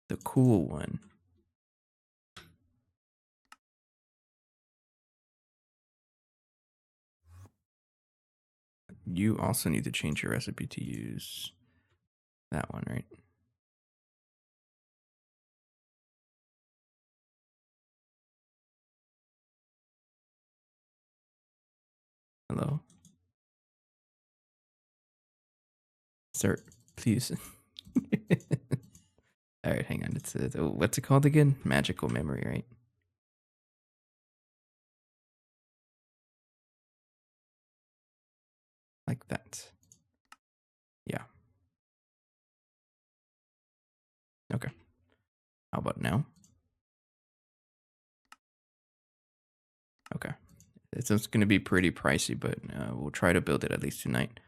The cool one. You also need to change your recipe to use that one, right? Hello? Sir, please. All right, hang on. It's what's it called again? Magical memory, right? Like that. Yeah. Okay. How about now? Okay. It's going to be pretty pricey, but we'll try to build it at least tonight.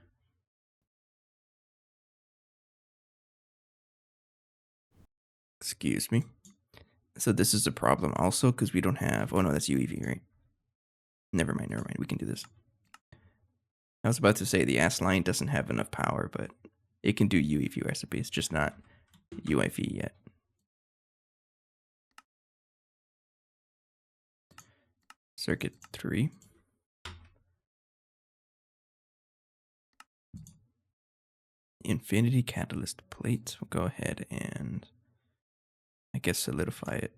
Excuse me. So this is a problem also because we don't have. Oh no, that's UEV, right? Never mind. Never mind. We can do this. I was about to say the ass line doesn't have enough power, but it can do UEV recipes, just not UIV yet. Circuit 3. Infinity catalyst plate. We'll go ahead and I guess solidify it.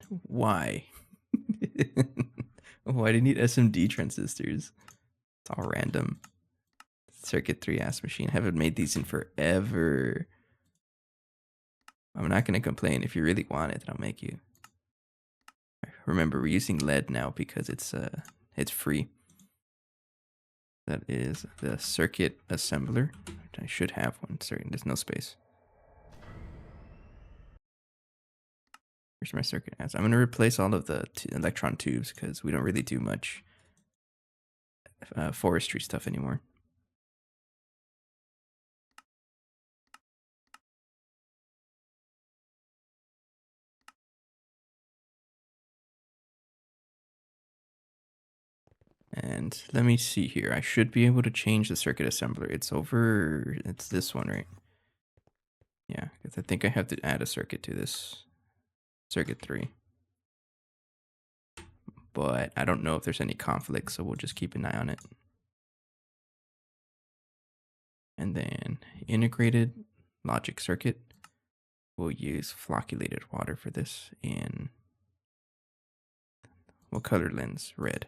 Why? Why do you need SMD transistors? It's all random. Circuit 3 ass machine. Haven't made these in forever. I'm not going to complain. If you really want it, then I'll make you. Remember, we're using lead now because it's free. That is the circuit assembler. I should have one. Sorry, there's no space. Here's my circuit. I'm going to replace all of the electron tubes because we don't really do much forestry stuff anymore. And let me see here. I should be able to change the circuit assembler. It's this one, right? Yeah, because I think I have to add a circuit to this circuit 3. But I don't know if there's any conflict, so we'll just keep an eye on it. And then integrated logic circuit. We'll use flocculated water for this in what color lens? Red.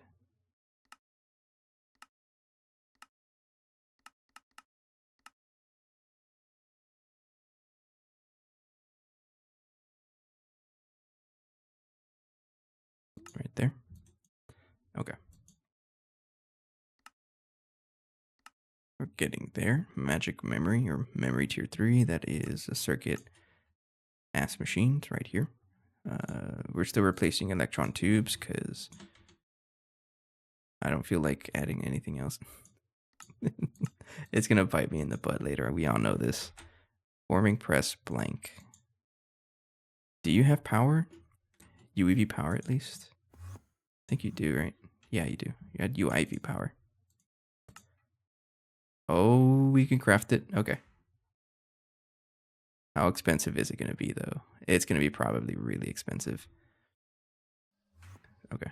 Right there. Okay. We're getting there. Magic memory or memory tier 3. That is a circuit ass machines right here. We're still replacing electron tubes because I don't feel like adding anything else. It's gonna bite me in the butt later. We all know this. Forming press blank. Do you have power? UEV power at least? I think you do, right? Yeah, you do. You had UIV power. Oh, we can craft it. Okay. How expensive is it going to be, though? It's going to be probably really expensive. Okay.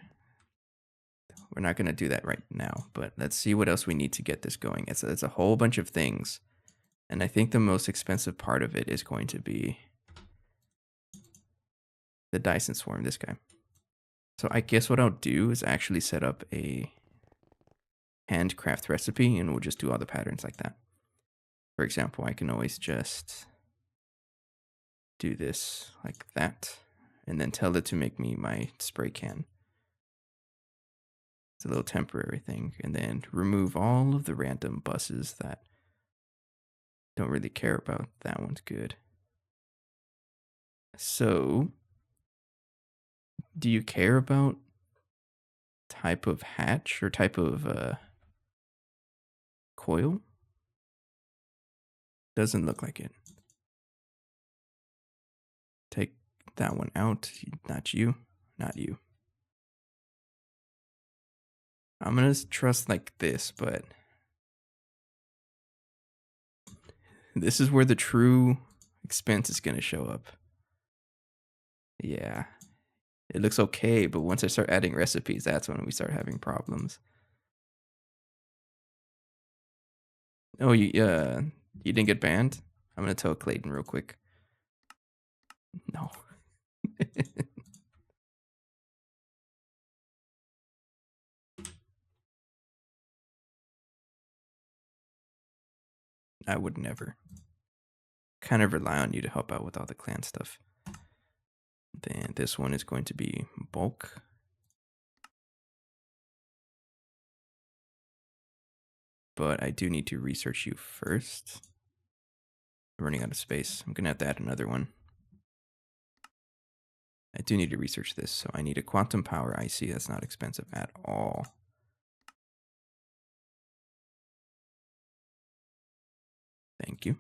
We're not going to do that right now, but let's see what else we need to get this going. It's a whole bunch of things. And I think the most expensive part of it is going to be the Dyson Swarm, this guy. So I guess what I'll do is actually set up a handcraft recipe, and we'll just do all the patterns like that. For example, I can always just do this like that, and then tell it to make me my spray can. It's a little temporary thing, and then remove all of the random buses that don't really care about. That one's good. So, do you care about type of hatch or type of coil? Doesn't look like it. Take that one out. Not you. Not you. I'm gonna trust like this, but this is where the true expense is gonna show up. Yeah. It looks okay, but once I start adding recipes, that's when we start having problems. Oh, you didn't get banned? I'm gonna tell Clayton real quick. No. I would never. Kind of rely on you to help out with all the clan stuff. Then this one is going to be bulk. But I do need to research you first. I'm running out of space. I'm gonna have to add another one. I do need to research this, so I need a quantum power IC that's not expensive at all. Thank you.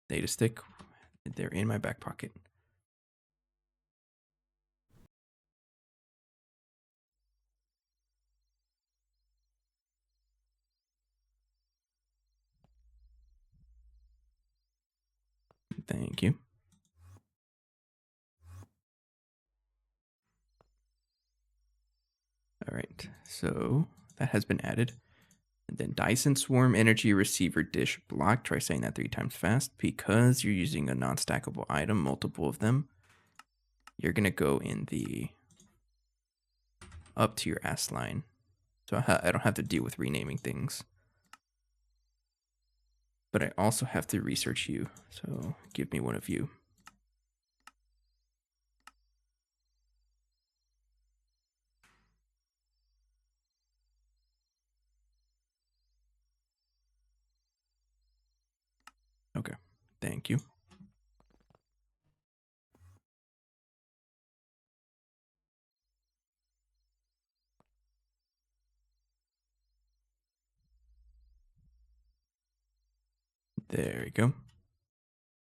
Data stick. They're in my back pocket. Thank you. All right, so that has been added. And then Dyson Swarm Energy Receiver Dish Block. Try saying that 3 times fast. Because you're using a non-stackable item, multiple of them, you're going to go in the up to your ass line. So I don't have to deal with renaming things. But I also have to research you. So give me one of you. Okay, thank you. There we go.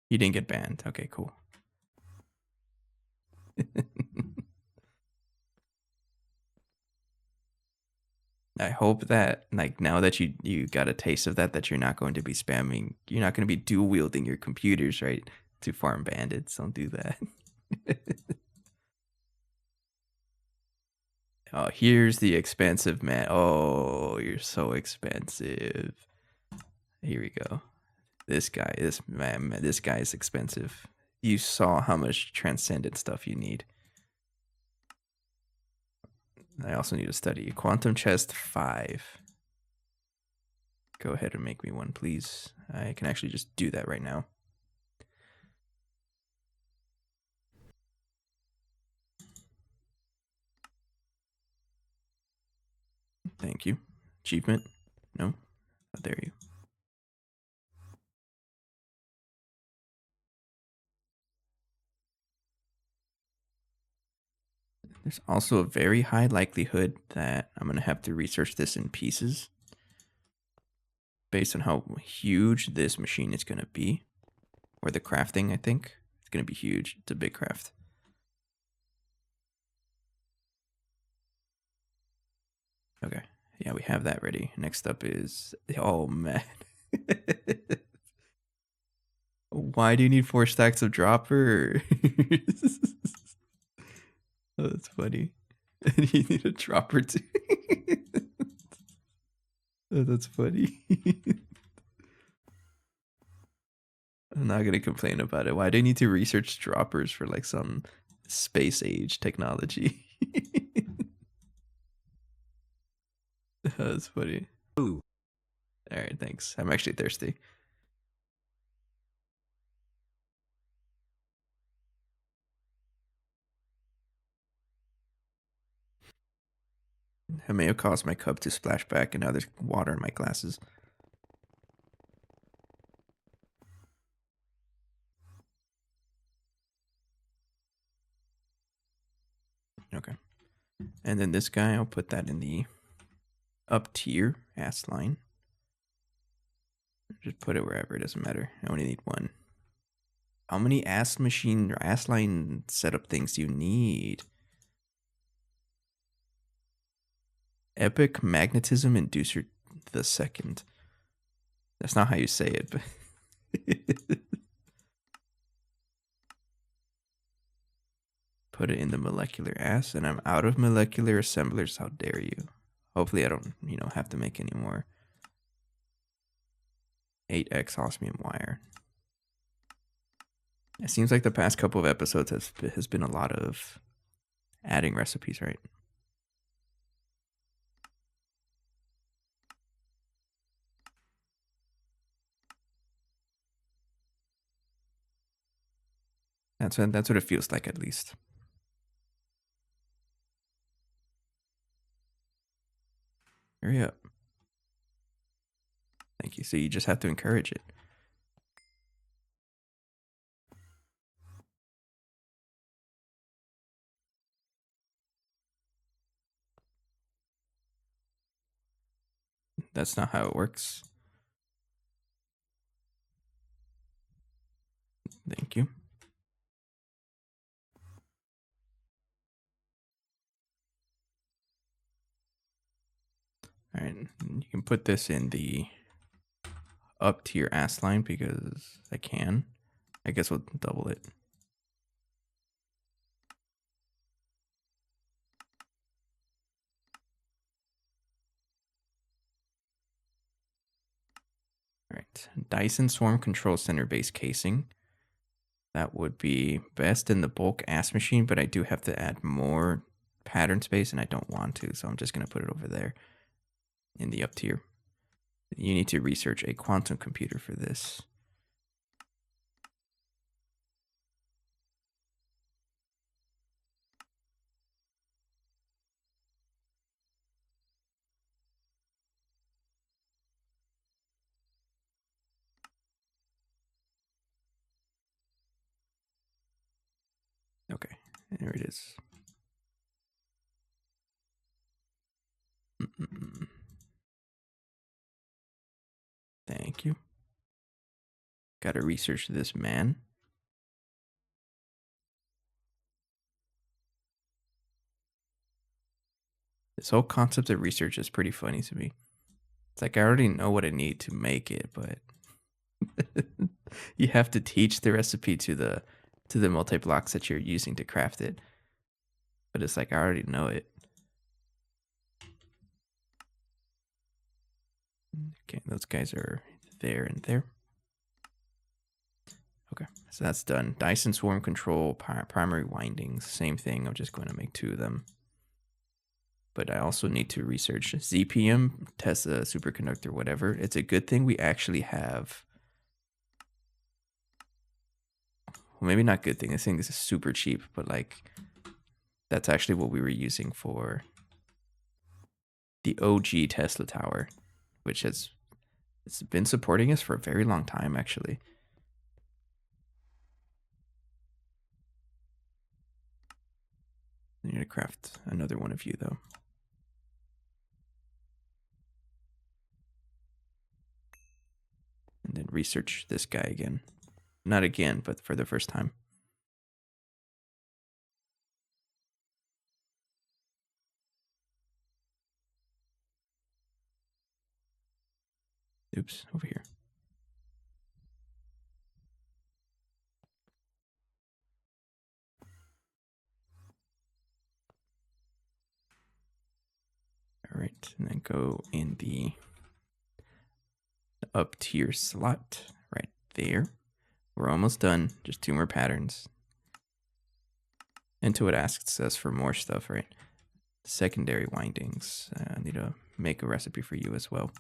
You didn't get banned. Okay, cool. I hope that, like, now that you got a taste of that, that you're not going to be spamming. You're not going to be dual wielding your computers, right, to farm bandits. Don't do that. Oh, here's the expensive man. Oh, you're so expensive. Here we go. This guy, this guy is expensive. You saw how much transcendent stuff you need. I also need to study quantum chest 5. Go ahead and make me one, please. I can actually just do that right now. Thank you. Achievement? No? How dare you? There's also a very high likelihood that I'm going to have to research this in pieces based on how huge this machine is going to be. Or the crafting, I think. It's going to be huge. It's a big craft. Okay. Yeah, we have that ready. Next up is, oh man. Why do you need 4 stacks of dropper? Oh, that's funny. You need a dropper too. Oh, that's funny. I'm not gonna complain about it. Why do you need to research droppers for like some space age technology? That's funny. Ooh. All right, thanks. I'm actually thirsty. It may have caused my cup to splash back, and now there's water in my glasses. Okay. And then this guy, I'll put that in the up tier ass line. Just put it wherever, it doesn't matter. I only need one. How many ass machine or ass line setup things do you need? Epic magnetism inducer the second. That's not how you say it, but put it in the molecular ass, and I'm out of molecular assemblers. How dare you? Hopefully I don't, have to make any more. 8x osmium wire. It seems like the past couple of episodes has been a lot of adding recipes, right? That's what it feels like, at least. Hurry up. Thank you. So you just have to encourage it. That's not how it works. Thank you. All right, you can put this in the up tier ass line because I can. I guess we'll double it. All right, Dyson Swarm Control Center base casing. That would be best in the bulk ass machine, but I do have to add more pattern space, and I don't want to, so I'm just gonna put it over there in the up tier. You need to research a quantum computer for this. Okay, there it is. Thank you. Gotta research this man. This whole concept of research is pretty funny to me. It's like I already know what I need to make it, but you have to teach the recipe to the multi blocks that you're using to craft it. But it's like I already know it. Okay, those guys are there and there. Okay, so that's done. Dyson Swarm Control, primary windings, same thing. I'm just going to make 2 of them. But I also need to research ZPM, Tesla, superconductor, whatever. It's a good thing we actually have. Well, maybe not good thing. This thing is super cheap, but like that's actually what we were using for the OG Tesla tower, which it's been supporting us for a very long time, actually. I need to craft another one of you, though. And then research this guy again. Not again, but for the first time. Oops, over here. All right, and then go in the up tier slot right there. We're almost done. Just 2 more patterns. Until it asks us for more stuff, right? Secondary windings. I need to make a recipe for you as well.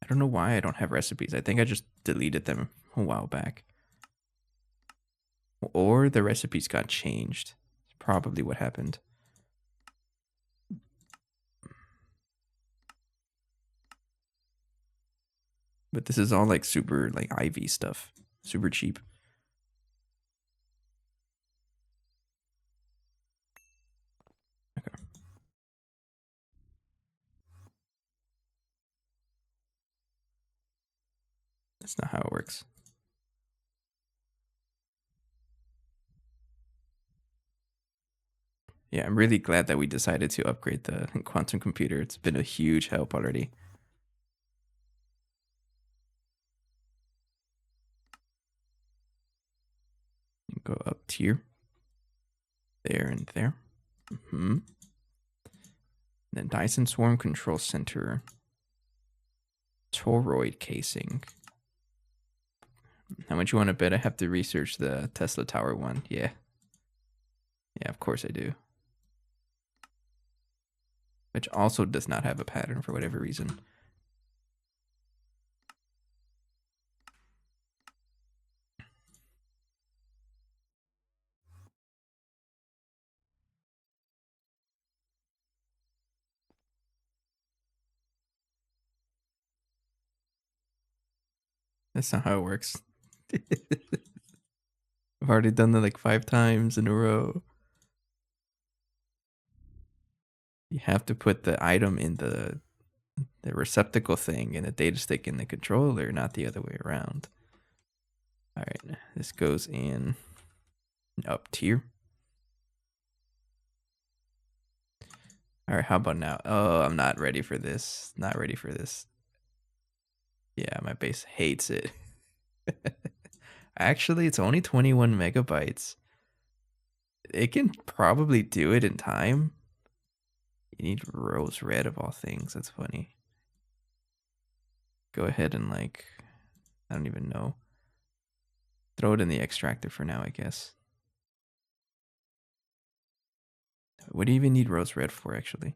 I don't know why I don't have recipes. I think I just deleted them a while back. Or the recipes got changed. It's probably what happened. But this is all like super like IV stuff. Super cheap. Okay. That's not how it works. Yeah, I'm really glad that we decided to upgrade the quantum computer. It's been a huge help already. Go up tier. There and there. Then Dyson Swarm Control Center. Toroid casing. How much you want to bet I have to research the Tesla Tower one? Yeah. Yeah, of course I do. Which also does not have a pattern for whatever reason. That's not how it works. I've already done that like 5 times in a row. You have to put the item in the receptacle thing and the data stick in the controller, not the other way around. All right, this goes in up tier. All right, how about now? Oh, I'm not ready for this. Not ready for this. Yeah, my base hates it. Actually, it's only 21 megabytes. It can probably do it in time. You need rose red of all things. That's funny. Go ahead and like, I don't even know. Throw it in the extractor for now, I guess. What do you even need rose red for, actually?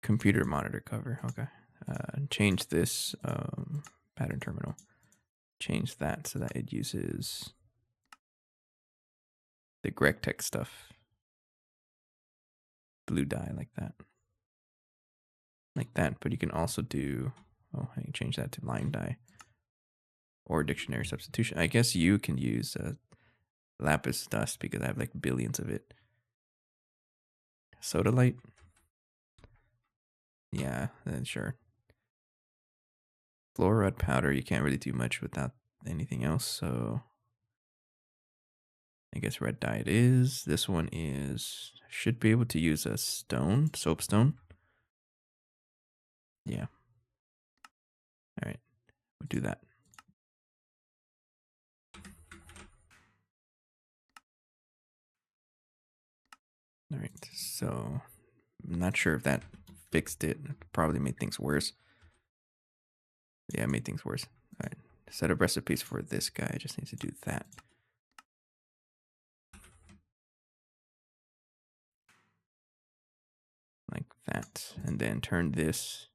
Computer monitor cover. Okay. Change this pattern terminal. Change that so that it uses the Gregtech stuff. Blue dye like that. Like that, but you can also do, oh, I can change that to line dye. Or dictionary substitution. I guess you can use lapis dust because I have like billions of it. Soda light? Yeah, then sure. Fluoride powder, you can't really do much without anything else, so I guess red dye it is. This one is, should be able to use a stone, soapstone. Yeah. All right, we'll do that. All right, so I'm not sure if that fixed it. Probably made things worse. Yeah, it made things worse. All right, set of recipes for this guy. I just need to do that. Like that. And then turn this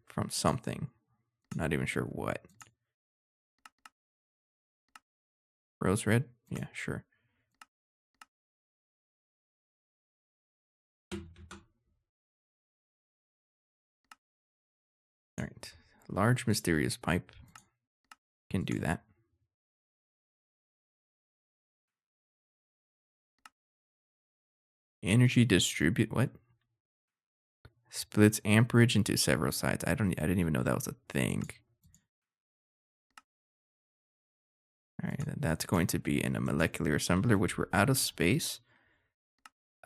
from something. Not even sure what. Rose red? Yeah, sure. All right. Large mysterious pipe can do that. Energy distribute what? Splits amperage into several sides. I didn't even know that was a thing. All right, that's going to be in a molecular assembler, which we're out of space.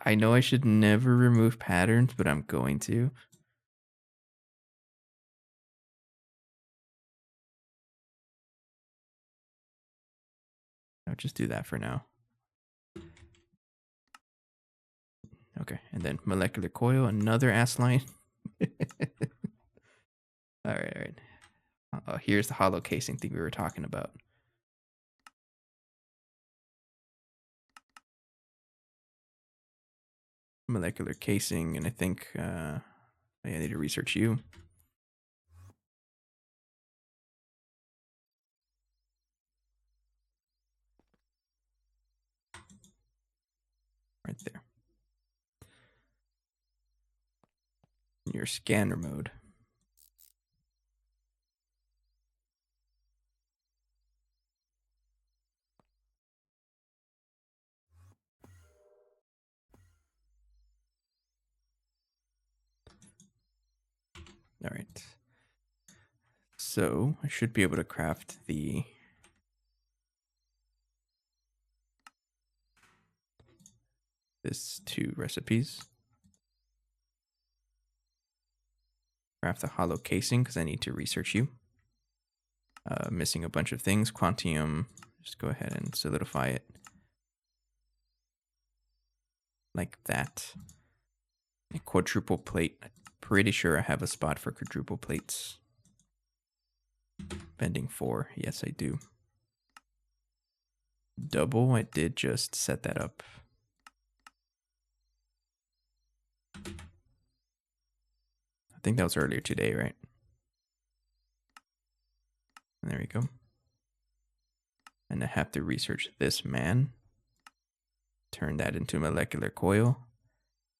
I know I should never remove patterns, but I'm going to. I'll just do that for now. Okay, and then molecular coil, another ass line. All right. Here's the hollow casing thing we were talking about. Molecular casing, and I think I need to research you. Right there. Your scanner mode. All right. So I should be able to craft this 2 recipes. Craft the hollow casing because I need to research you. Missing a bunch of things. Quantium, just go ahead and solidify it. Like that. A quadruple plate. I'm pretty sure I have a spot for quadruple plates. Bending 4. Yes, I do. Double, I did just set that up. I think that was earlier today, right? There we go. And I have to research this man. Turn that into a molecular coil.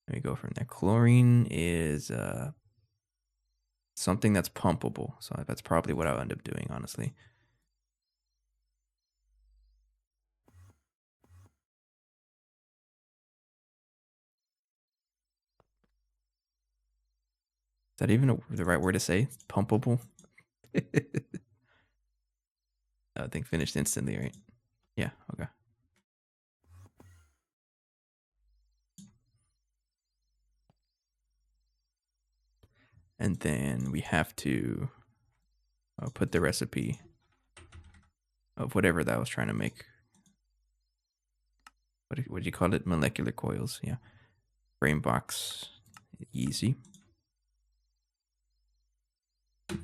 Let me go from there. Chlorine is something that's pumpable. So that's probably what I'll end up doing, honestly. Is that even the right word to say? Pumpable? I think finished instantly, right? Yeah, okay. And then we have to put the recipe of whatever that I was trying to make. What do you call it? Molecular coils, yeah. Frame box, easy.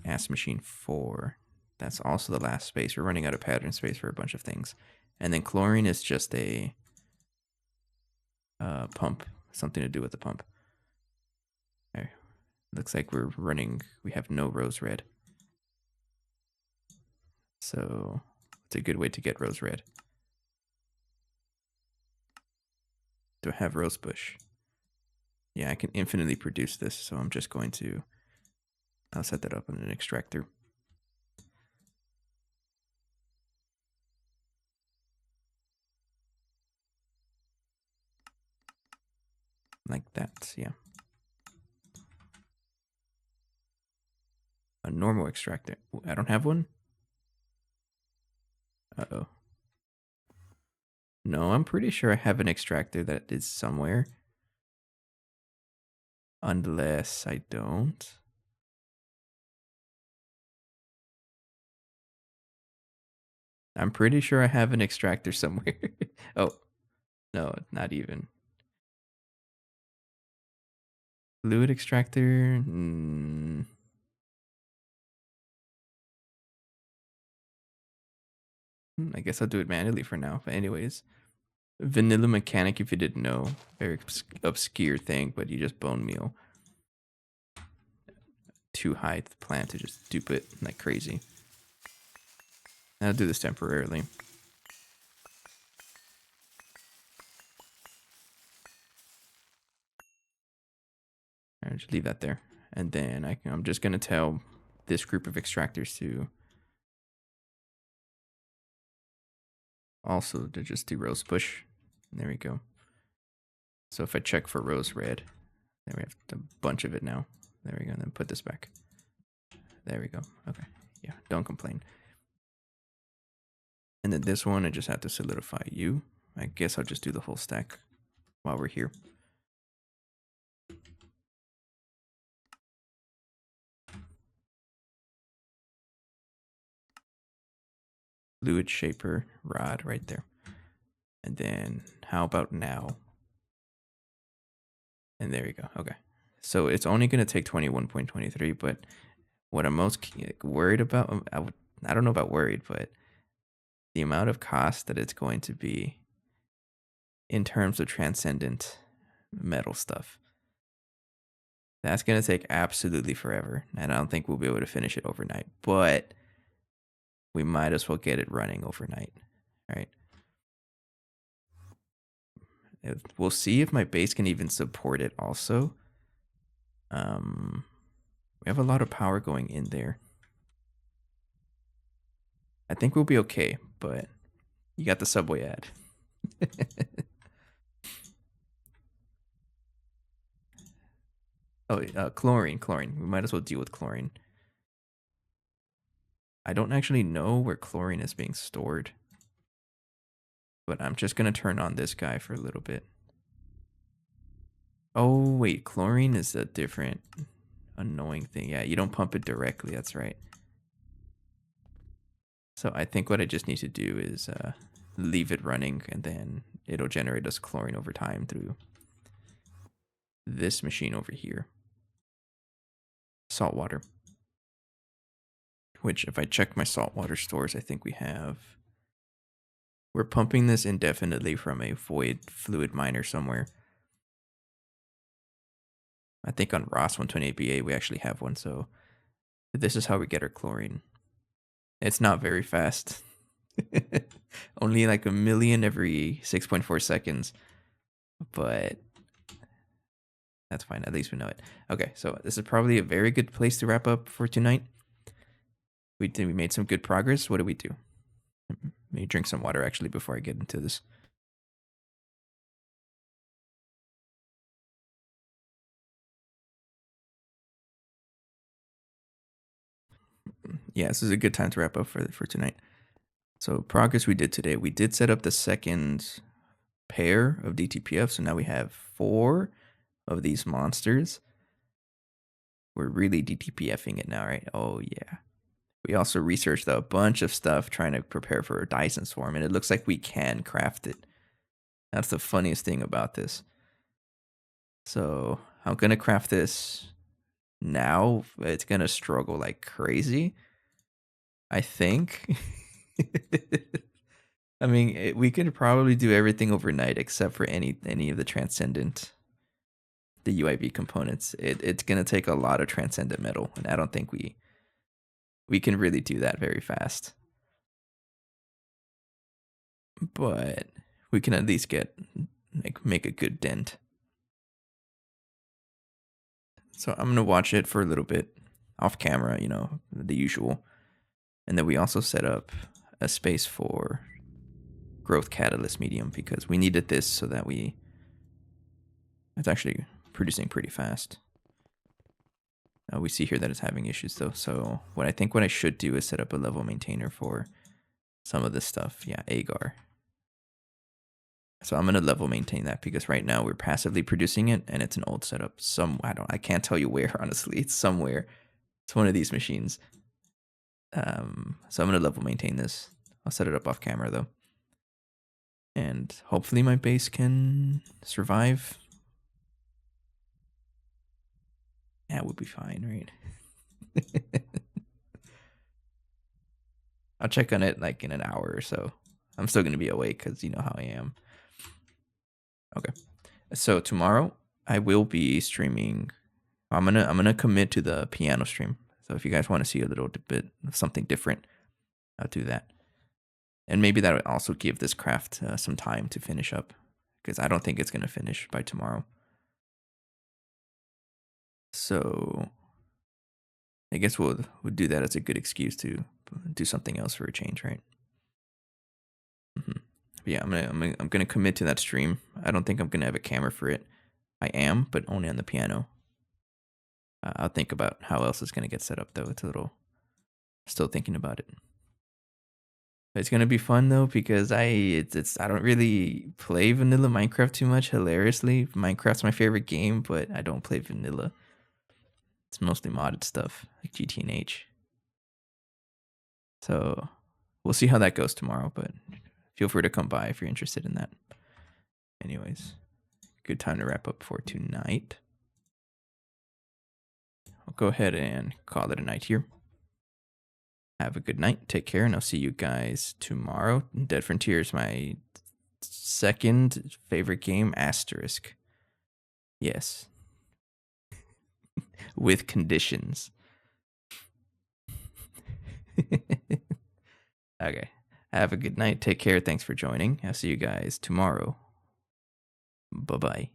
Ass machine 4. That's also the last space. We're running out of pattern space for a bunch of things. And then chlorine is just a pump. Something to do with the pump. Okay. Looks like we have no rose red. So it's a good way to get rose red. Do I have rose bush? Yeah, I can infinitely produce this, so I'm just going to I'll set that up in an extractor. Like that, yeah. A normal extractor. I don't have one? Uh-oh. No, I'm pretty sure I have an extractor that is somewhere. Unless I don't. I'm pretty sure I have an extractor somewhere. Oh, no, not even. Fluid extractor? I guess I'll do it manually for now. But anyways, vanilla mechanic, if you didn't know, very obscure thing, but you just bone meal. Too high to the plant to just dupe it like crazy. I'll do this temporarily. I'll just leave that there. And then I'm just going to tell this group of extractors to also to just do rose bush. There we go. So if I check for rose red, Then we have a bunch of it now. There we go. And then put this back. There we go. Okay. Yeah, don't complain. And then this one, I just have to solidify you. I guess I'll just do the whole stack while we're here. Fluid shaper rod right there. And then how about now? And there you go. Okay. So it's only going to take 21.23, but what I'm most worried about, I don't know about worried, but the amount of cost that it's going to be in terms of transcendent metal stuff. That's going to take absolutely forever. And I don't think we'll be able to finish it overnight, but we might as well get it running overnight. Right. We'll see if my base can even support it also. We have a lot of power going in there. I think we'll be okay, but you got the subway ad. Oh, chlorine. We might as well deal with chlorine. I don't actually know where chlorine is being stored, but I'm just going to turn on this guy for a little bit. Oh, wait, chlorine is a different annoying thing. Yeah, you don't pump it directly. That's right. So I think what I just need to do is leave it running, and then it'll generate us chlorine over time through this machine over here. Salt water. Which, if I check my saltwater stores, I think we have... We're pumping this indefinitely from a void fluid miner somewhere. I think on Ross 128BA we actually have one, so this is how we get our chlorine. It's not very fast. Only like a million every 6.4 seconds. But that's fine. At least we know it. Okay, so this is probably a very good place to wrap up for tonight. We made some good progress. What do we do? Maybe drink some water actually before I get into this. Yeah, this is a good time to wrap up for tonight. So progress we did today. We did set up the second pair of DTPF. So now we have 4 of these monsters. We're really DTPFing it now, right? Oh, yeah. We also researched a bunch of stuff trying to prepare for a Dyson swarm, and it looks like we can craft it. That's the funniest thing about this. So I'm going to craft this now. It's going to struggle like crazy, I think. I mean, we could probably do everything overnight except for any of the transcendent, the UIV components. It's going to take a lot of transcendent metal, and I don't think we can really do that very fast. But we can at least make a good dent. So I'm going to watch it for a little bit off camera, you know, the usual. And then we also set up a space for growth catalyst medium because we needed this so that it's actually producing pretty fast. We see here that it's having issues though. So what I should do is set up a level maintainer for some of this stuff. Yeah, agar. So I'm gonna level maintain that because right now we're passively producing it and it's an old setup. I can't tell you where, honestly. It's somewhere. It's one of these machines. So I'm gonna level maintain this. I'll set it up off camera though. And hopefully my base can survive. Yeah, we'll be fine, right? I'll check on it like in an hour or so. I'm still gonna be awake because you know how I am. Okay. So tomorrow I will be streaming. I'm gonna commit to the piano stream. So if you guys want to see a little bit of something different, I'll do that. And maybe that would also give this craft some time to finish up because I don't think it's gonna finish by tomorrow. So I guess we'll do that as a good excuse to do something else for a change, right? Yeah, I'm gonna commit to that stream. I don't think I'm gonna have a camera for it. I am, but only on the piano. I'll think about how else it's gonna get set up though. It's a little still thinking about it. It's gonna be fun though because I don't really play vanilla Minecraft too much. Hilariously, Minecraft's my favorite game, but I don't play vanilla. It's mostly modded stuff like GT and H. So we'll see how that goes tomorrow. But feel free to come by if you're interested in that. Anyways, good time to wrap up for tonight. I'll go ahead and call it a night here. Have a good night. Take care, and I'll see you guys tomorrow. Dead Frontier is my second favorite game, asterisk. Yes. With conditions. Okay. Have a good night. Take care. Thanks for joining. I'll see you guys tomorrow. Bye-bye.